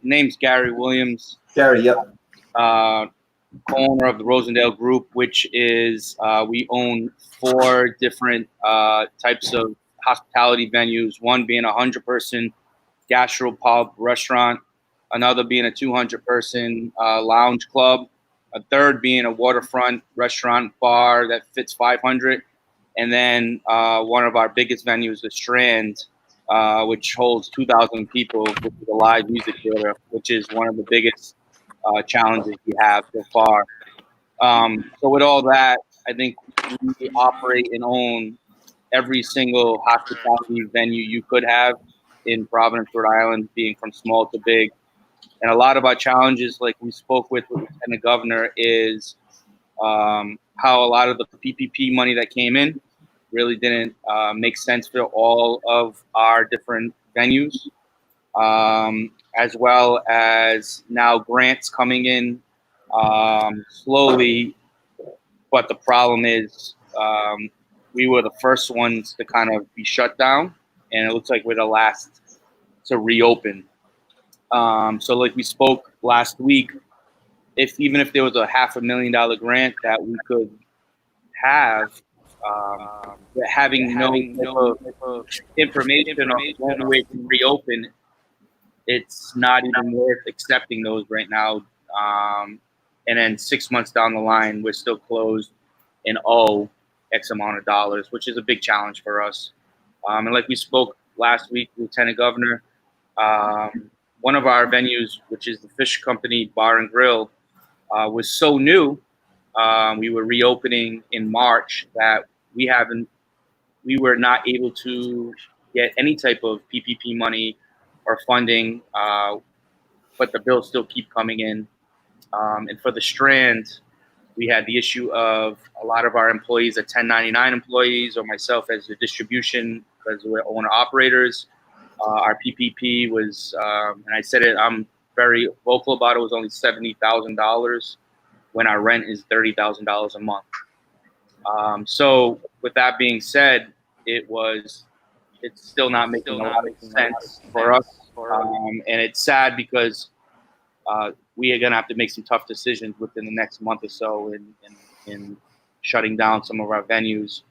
Name's Gary Williams. Gary, yep. Co-owner of the Rosendale Group, which is we own 4 different types of hospitality venues, one being a 100-person gastropub restaurant, another being a 200-person lounge club, a third being a waterfront restaurant bar that fits 500, and then one of our biggest venues, the Strand, which holds 2,000 people, which is a live music theater, which is one of the biggest challenges we have so far. So with all that, I think we operate and own every single hospitality venue you could have in Providence, Rhode Island, being from small to big. And a lot of our challenges, like we spoke with the Lieutenant Governor, is how a lot of the PPP money that came in really didn't make sense for all of our different venues, as well as now grants coming in slowly. But the problem is we were the first ones to kind of be shut down, and it looks like we're the last to reopen. So like we spoke last week, even if there was a $500,000 grant that we could have, having no information on when we can reopen, it's not even worth accepting those right now. And then 6 months down the line, we're still closed and X amount of dollars, which is a big challenge for us. And like we spoke last week, Lieutenant Governor, one of our venues, which is the Fish Company Bar and Grill, was so new. We were reopening in March that we were not able to get any type of PPP money or funding, but the bills still keep coming in. And for the Strand, we had the issue of a lot of our employees are 1099 employees, or myself as a distribution, because we're owner operators. Our PPP was, and I said it, I'm very vocal about it, was only $70,000 when our rent is $30,000 a month. So with that being said, it's still not making a lot of sense for us. And it's sad because we are going to have to make some tough decisions within the next month or so in shutting down some of our venues.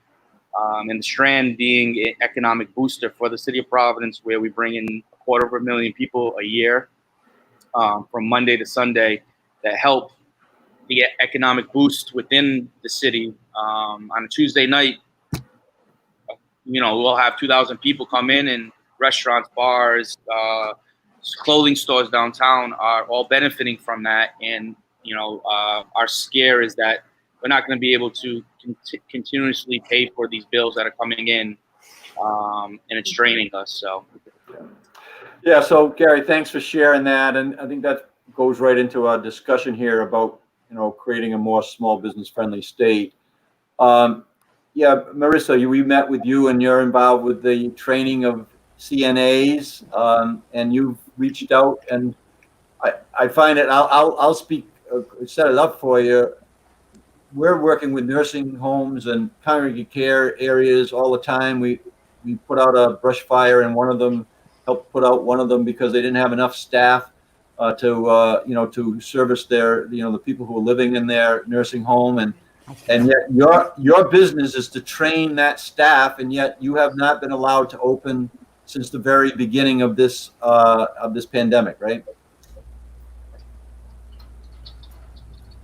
And the Strand being an economic booster for the city of Providence, where we bring in 250,000 people a year from Monday to Sunday that help the economic boost within the city. On a Tuesday night, we'll have 2,000 people come in, and restaurants, bars, clothing stores downtown are all benefiting from that. And, our scare is that we're not going to be able to continuously pay for these bills that are coming in, and it's draining us. So, Yeah. So Gary, thanks for sharing that. And I think that goes right into our discussion here about, creating a more small business friendly state. Yeah, Marissa, we met with you, and you're involved with the training of CNAs, and you've reached out, and I find it. I'll speak, set it up for you. We're working with nursing homes and congregate care areas all the time. We put out a brush fire, and one of them helped put out one of them because they didn't have enough staff to service the people who are living in their nursing home, and yet your business is to train that staff, and yet you have not been allowed to open since the very beginning of this pandemic, right?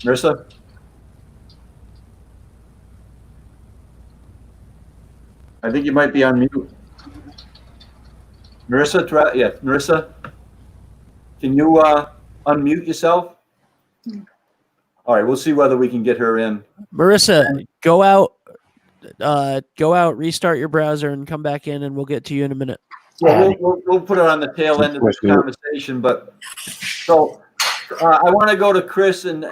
Marissa? I think you might be on mute. Marissa, yeah, Marissa, can you unmute yourself? All right, we'll see whether we can get her in. Marissa, go out, restart your browser, and come back in, and we'll get to you in a minute. Yeah, we'll put her on the tail end of this conversation. But so I want to go to Chris and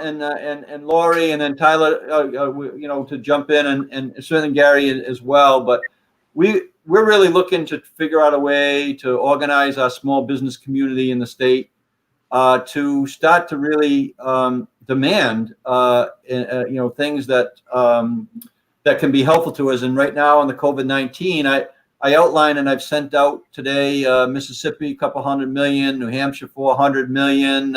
Lori, and then Tyler, to jump in, and certainly Gary as well. But we're really looking to figure out a way to organize our small business community in the state to start to really demand things that can be helpful to us. And right now on the COVID-19, I outlined, and I've sent out today, Mississippi, a couple $100 million, New Hampshire, $400 million,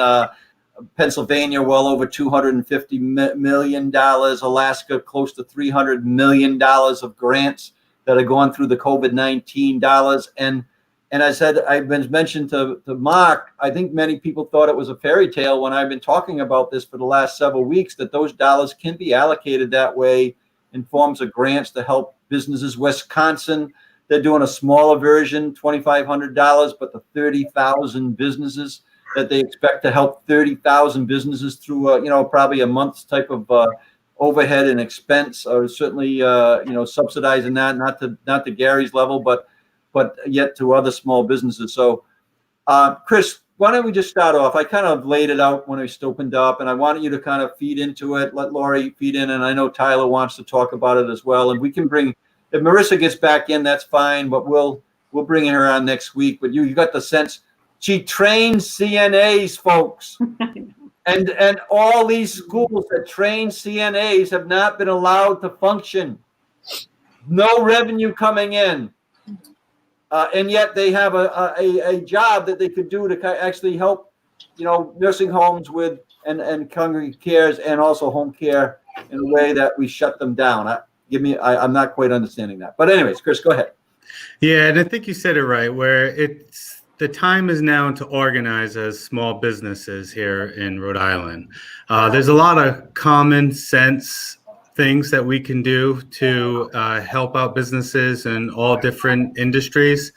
Pennsylvania, well over $250 million, Alaska, close to $300 million of grants that are going through the COVID-19 dollars. And I said, I've been mentioned to Mark, I think many people thought it was a fairy tale when I've been talking about this for the last several weeks, that those dollars can be allocated that way in forms of grants to help businesses. Wisconsin, they're doing a smaller version, $2,500, but the 30,000 businesses that they expect to help 30,000 businesses through, probably a month's type of overhead and expense, or certainly, subsidizing that, not to Gary's level, but yet to other small businesses. So, Chris, why don't we just start off? I kind of laid it out when I opened up, and I wanted you to kind of feed into it, let Lori feed in, and I know Tyler wants to talk about it as well. And we can bring, if Marissa gets back in, that's fine, but we'll bring her on next week. But you got the sense, she trains CNAs, folks. And all these schools that train CNAs have not been allowed to function. No revenue coming in. And yet they have a job that they could do to actually help, nursing homes with and congregate cares, and also home care, in a way that we shut them down. I'm not quite understanding that. But anyways, Chris, go ahead. Yeah, and I think you said it right, where the time is now to organize as small businesses here in Rhode Island. There's a lot of common sense things that we can do to help out businesses in all different industries.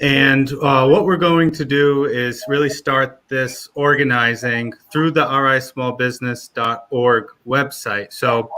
And what we're going to do is really start this organizing through the rismallbusiness.org website. So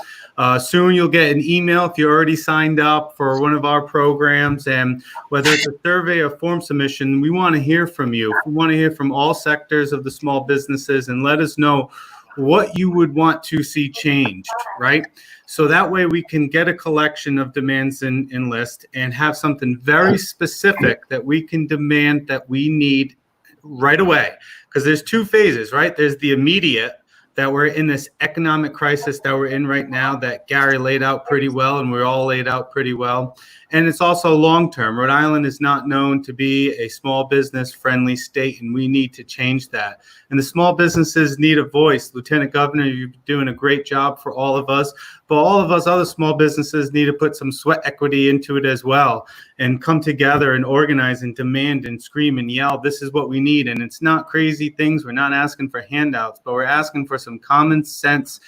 soon you'll get an email if you're already signed up for one of our programs. And whether it's a survey or form submission, we want to hear from you. We want to hear from all sectors of the small businesses and let us know what you would want to see changed, right? So that way we can get a collection of demands in list and have something very specific that we can demand that we need right away. Because there's two phases, right? There's the immediate, that we're in this economic crisis that we're in right now that Gary laid out pretty well, and we're all laid out pretty well. And it's also long-term. Rhode Island is not known to be a small business friendly state, and we need to change that. And the small businesses need a voice. Lieutenant Governor, you're doing a great job for all of us, but all of us other small businesses need to put some sweat equity into it as well and come together and organize and demand and scream and yell. This is what we need. And it's not crazy things. We're not asking for handouts, but we're asking for some common sense,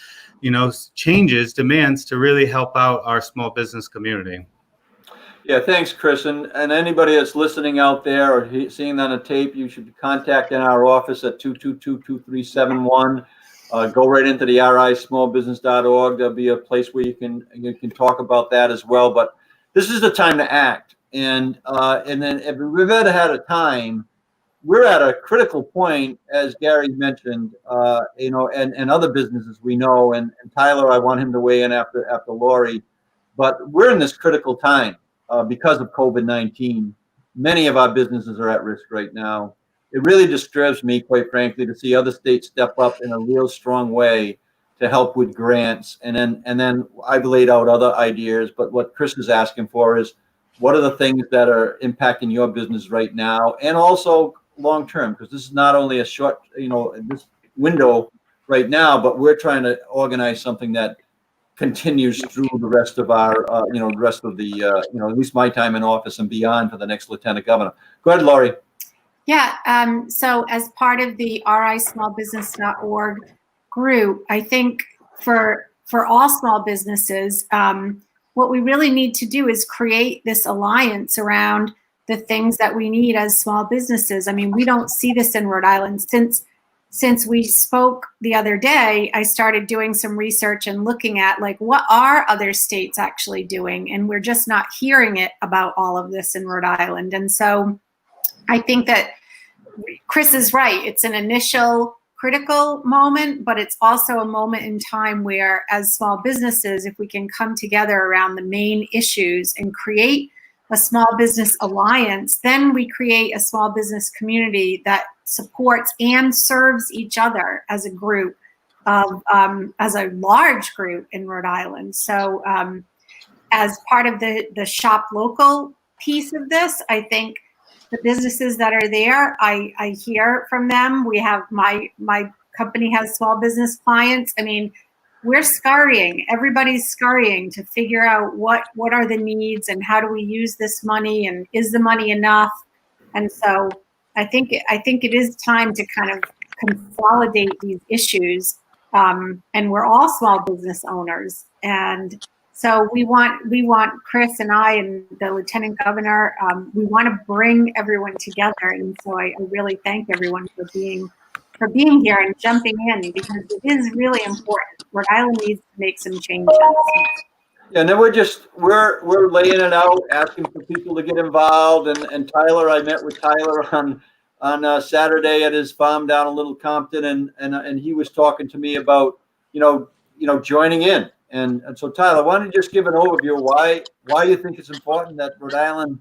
changes, demands to really help out our small business community. Yeah, thanks, Chris. And anybody that's listening out there or seeing on a tape, you should be contacting our office at 222-2371. Go right into the rismallbusiness.org. There'll be a place where you can talk about that as well. But this is the time to act. And then if we've ever had a time, we're at a critical point, as Gary mentioned, and other businesses we know. And Tyler, I want him to weigh in after Lori. But we're in this critical time. Because of COVID-19, many of our businesses are at risk right now. It really disturbs me, quite frankly, to see other states step up in a real strong way to help with grants. And then I've laid out other ideas, but what Chris is asking for is, what are the things that are impacting your business right now and also long term? Because this is not only a short, this window right now, but we're trying to organize something that continues through the rest of our, at least my time in office and beyond for the next lieutenant governor. Go ahead, Laurie. Yeah. So as part of the rismallbusiness.org group, I think for all small businesses, what we really need to do is create this alliance around the things that we need as small businesses. I mean, we don't see this in Rhode Island. Since we spoke the other day, I started doing some research and looking at what are other states actually doing, and we're just not hearing it about all of this in Rhode Island. And so I think that Chris is right. It's an initial critical moment, but it's also a moment in time where, as small businesses, if we can come together around the main issues and create a small business alliance, then we create a small business community that supports and serves each other as a group, as a large group in Rhode Island. So as part of the shop local piece of this, I think the businesses that are there, I hear from them. We have my company has small business clients. I mean, we're scurrying. Everybody's scurrying to figure out what are the needs and how do we use this money and is the money enough? And so I think it is time to kind of consolidate these issues. And we're all small business owners. And so we want Chris and I and the Lieutenant Governor, we want to bring everyone together. And so I really thank everyone for being here and jumping in, because it is really important. Rhode Island needs to make some changes. Yeah, and then we're laying it out, asking for people to get involved. And Tyler, I met with Tyler on Saturday at his farm down in Little Compton, and he was talking to me about joining in. And so Tyler, why don't you just give an overview of why you think it's important that Rhode Island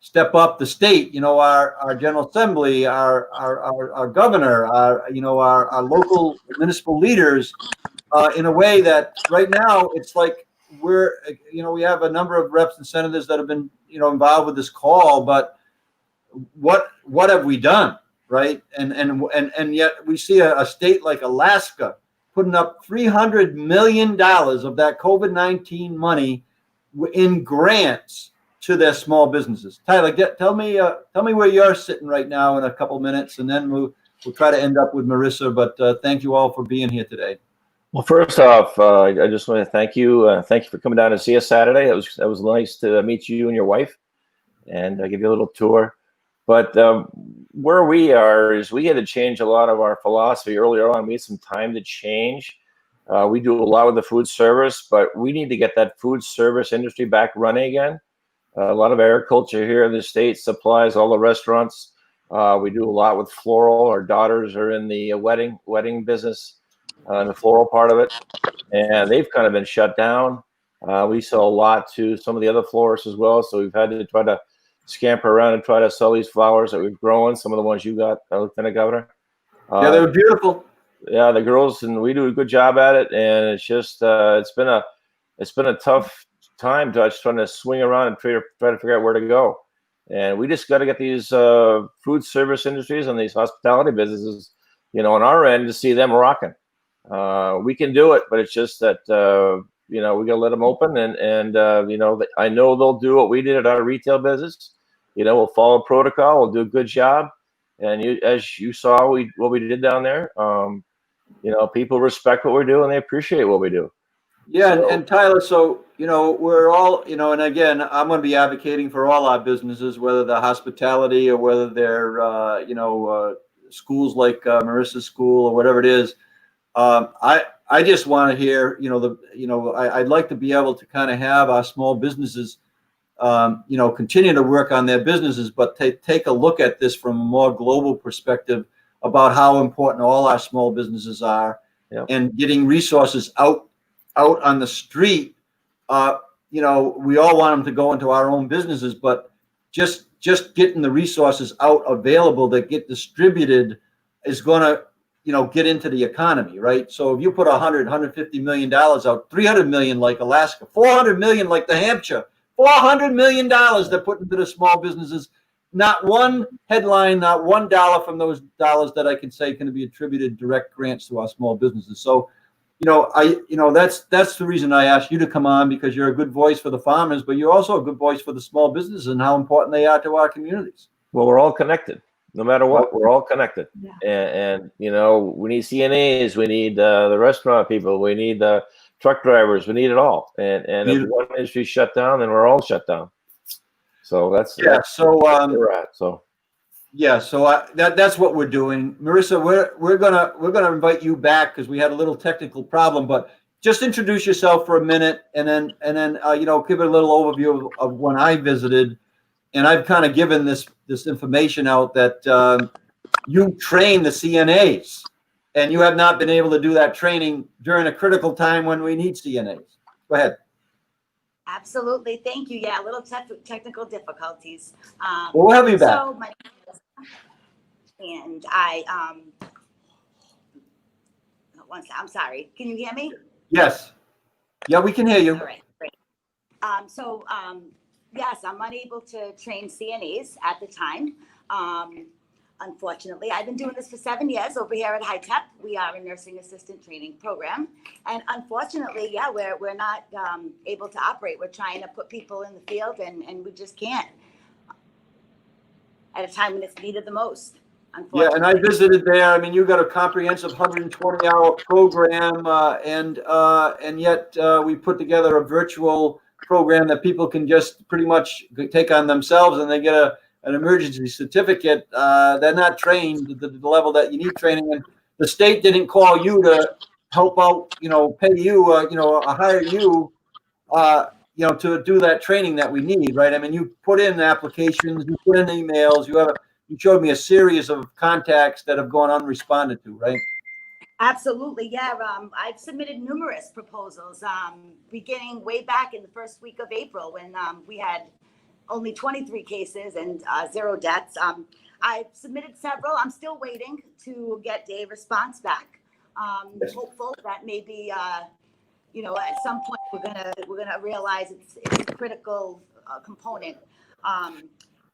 step up the state, our General Assembly, our governor, our local municipal leaders, in a way that right now it's like we have a number of reps and senators that have been, involved with this call, but what have we done, right? And yet we see a state like Alaska putting up $300 million of that COVID-19 money in grants to their small businesses. Tyler, tell me where you're sitting right now in a couple minutes, and then we'll try to end up with Marissa. But thank you all for being here today. Well, first off, I just want to thank you. Thank you for coming down to see us Saturday. That was nice to meet you and your wife, and give you a little tour. But where we are is we had to change a lot of our philosophy earlier on. We had some time to change. We do a lot with the food service, but we need to get that food service industry back running again. A lot of agriculture here in the state supplies all the restaurants. We do a lot with floral. Our daughters are in the wedding business, in the floral part of it, and they've kind of been shut down. We sell a lot to some of the other florists as well, so we've had to try to scamper around and try to sell these flowers that we've grown. Some of the ones you got, Lieutenant Governor. Yeah, they were beautiful. Yeah, the girls, and we do a good job at it. And it's just it's been a tough time to just trying to swing around and try to figure out where to go. And we just got to get these food service industries and these hospitality businesses, on our end, to see them rocking. We can do it, but it's just that we got to let them open, and I know they'll do what we did at our retail business. We'll follow protocol. We'll do a good job. And as you saw, what we did down there. People respect what we do and they appreciate what we do. Yeah, and Tyler, so we're all, and again, I'm going to be advocating for all our businesses, whether they're hospitality or whether they're schools like Marissa's school or whatever it is. I just want to hear, I'd like to be able to kind of have our small businesses, continue to work on their businesses, but take a look at this from a more global perspective about how important all our small businesses are. Yep. And getting resources out on the street. We all want them to go into our own businesses, but just getting the resources out available that get distributed is going to, get into the economy, right? So if you put $150 million out, 300 million like Alaska, 400 million like New Hampshire, $400 million they're putting into the small businesses. Not one headline, not $1 from those dollars that I can say can be attributed direct grants to our small businesses. So, that's the reason I asked you to come on, because you're a good voice for the farmers, but you're also a good voice for the small businesses and how important they are to our communities. Well, we're all connected. No matter what, we're all connected. Yeah. And we need CNAs, we need the restaurant people, we need the truck drivers, we need it all. And if one industry shut down, then we're all shut down. So that's where we're at. So that's what we're doing. Marissa, we're gonna invite you back because we had a little technical problem, but just introduce yourself for a minute and then give it a little overview of when I visited. And I've kind of given this information out that you train the CNAs, and you have not been able to do that training during a critical time when we need CNAs. Go ahead. Absolutely. Thank you. Yeah, a little technical difficulties. Well, we'll have you back. So my name is, and I'm sorry. Can you hear me? Yes. Yeah, we can hear you. All right, great. Yes, I'm unable to train CNAs at the time. Unfortunately, I've been doing this for 7 years over here at High Tech. We are a nursing assistant training program. And unfortunately, we're not able to operate. We're trying to put people in the field and we just can't at a time when it's needed the most. Yeah, and I visited there. I mean, you got a comprehensive 120-hour program, and yet we put together a virtual program that people can just pretty much take on themselves, and they get an emergency certificate. They're not trained at the level that you need training, and the state didn't call you to help out, pay you, hire you, to do that training that we need, right? I mean, you put in applications, you put in emails, you showed me a series of contacts that have gone unresponded to, right? Absolutely, yeah. I've submitted numerous proposals, beginning way back in the first week of April when we had only 23 cases and 0 deaths. I've submitted several. I'm still waiting to get a response back. Hopeful that maybe, at some point we're gonna realize it's a critical component.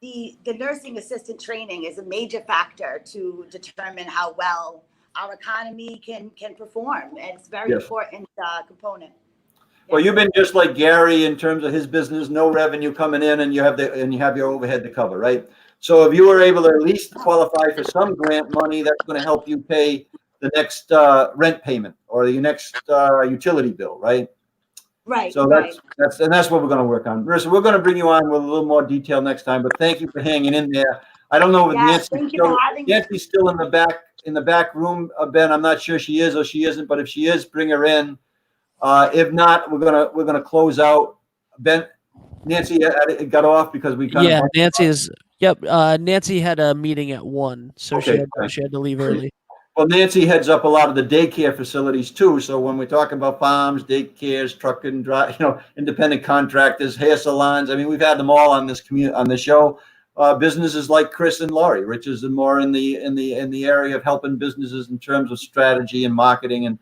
The nursing assistant training is a major factor to determine how well our economy can perform. And it's a very important component. Well, you've been just like Gary in terms of his business, no revenue coming in, and you have your overhead to cover, right? So if you were able to at least qualify for some grant money, that's going to help you pay the next rent payment or the next utility bill, right? Right, So right. that's what we're going to work on. Marissa, we're going to bring you on with a little more detail next time, but thank you for hanging in there. I don't know if Yeah, thank you for having me. Nancy's still in the back room, Ben. I'm not sure she is or she isn't, but if she is, bring her in. If not, we're gonna close out. Ben, Nancy got off because we kind Yeah, of Nancy is. Yep. Nancy had a meeting at 1, so Okay, she had to leave early. Well, Nancy heads up a lot of the daycare facilities too. So when we're talking about farms, daycares, truck and drive, independent contractors, hair salons. I mean, we've had them all on this on the show. Businesses like Chris and Laurie, which is more in the area of helping businesses in terms of strategy and marketing, and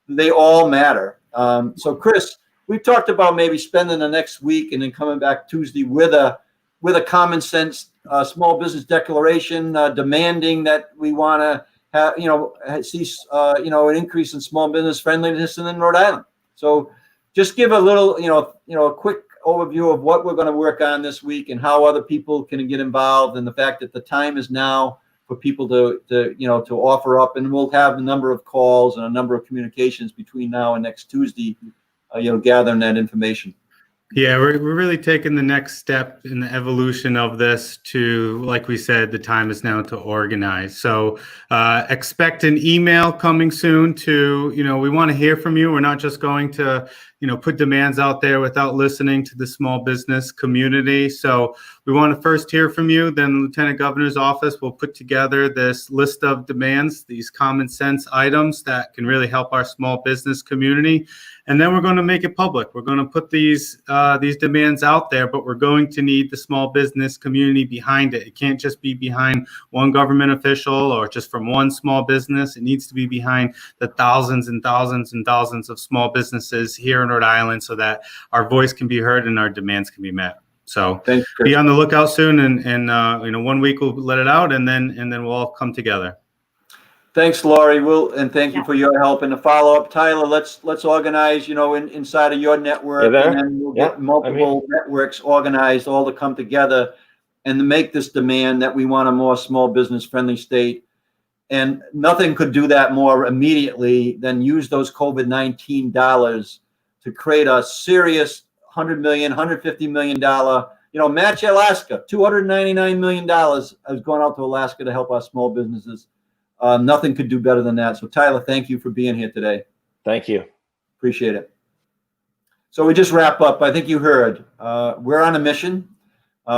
they all matter. So Chris, we talked about maybe spending the next week and then coming back Tuesday with a common sense small business declaration demanding that we want to see an increase in small business friendliness in Rhode Island. So just give a little a quick overview of what we're going to work on this week and how other people can get involved, and the fact that the time is now for people to offer up, and we'll have a number of calls and a number of communications between now and next Tuesday, gathering that information. Yeah, we're really taking the next step in the evolution of this to, like we said, the time is now to organize. So expect an email coming soon to, we want to hear from you. We're not just going to, put demands out there without listening to the small business community. So we want to first hear from you. Then the Lieutenant Governor's office will put together this list of demands, these common sense items that can really help our small business community. And then we're going to make it public. We're going to put these demands out there, but we're going to need the small business community behind it. It can't just be behind one government official or just from one small business. It needs to be behind the thousands and thousands and thousands of small businesses here in Rhode Island, so that our voice can be heard and our demands can be met. So be on the lookout soon, and 1 week we'll let it out, and then we'll all come together. Thanks, Laurie. And thank you for your help in the follow-up. Tyler, let's organize, inside of your network, and then we'll get multiple networks organized all to come together and to make this demand that we want a more small business friendly state. And nothing could do that more immediately than use those COVID-19 dollars to create a serious $100 million, $150 million, match Alaska. $299 million has gone out to Alaska to help our small businesses. Nothing could do better than that. So Tyler, thank you for being here today. Thank you. Appreciate it. So we just wrap up. I think you heard, we're on a mission.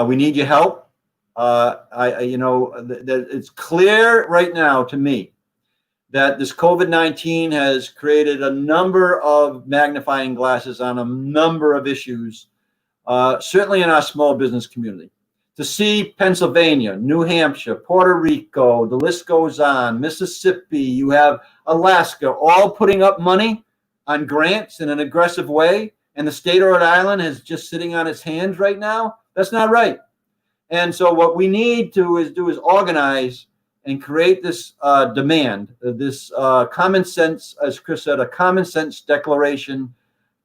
We need your help. It's clear right now to me that this COVID-19 has created a number of magnifying glasses on a number of issues, certainly in our small business community. To see Pennsylvania, New Hampshire, Puerto Rico, the list goes on, Mississippi, you have Alaska, all putting up money on grants in an aggressive way, and the state of Rhode Island is just sitting on its hands right now. That's not right. And so what we need to do is organize and create this demand, this common sense, as Chris said, a common sense declaration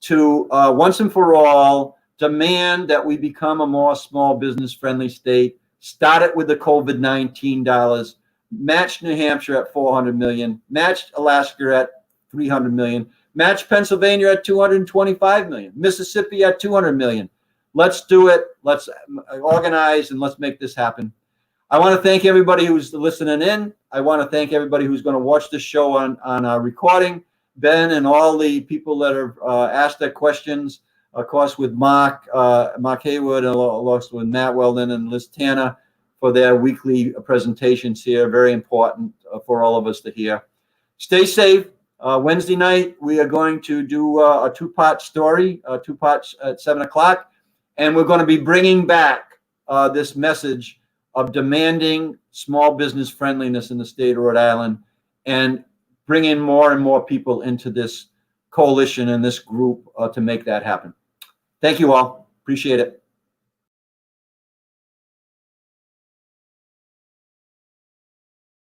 to once and for all demand that we become a more small business friendly state. Start it with the COVID-19 dollars, match New Hampshire at 400 million, match Alaska at 300 million, match Pennsylvania at 225 million, Mississippi at 200 million. Let's do it. Let's organize and let's make this happen. I want to thank everybody who's listening in. I want to thank everybody who's going to watch this show on our recording. Ben and all the people that have asked their questions, of course, with Mark Haywood, and also with Matt Weldon and Liz Tanner for their weekly presentations here. Very important for all of us to hear. Stay safe. Wednesday night, we are going to do a two-part story, two parts at 7 o'clock. And we're going to be bringing back this message of demanding small business friendliness in the state of Rhode Island and bringing more and more people into this coalition and this group to make that happen. Thank you all. Appreciate it.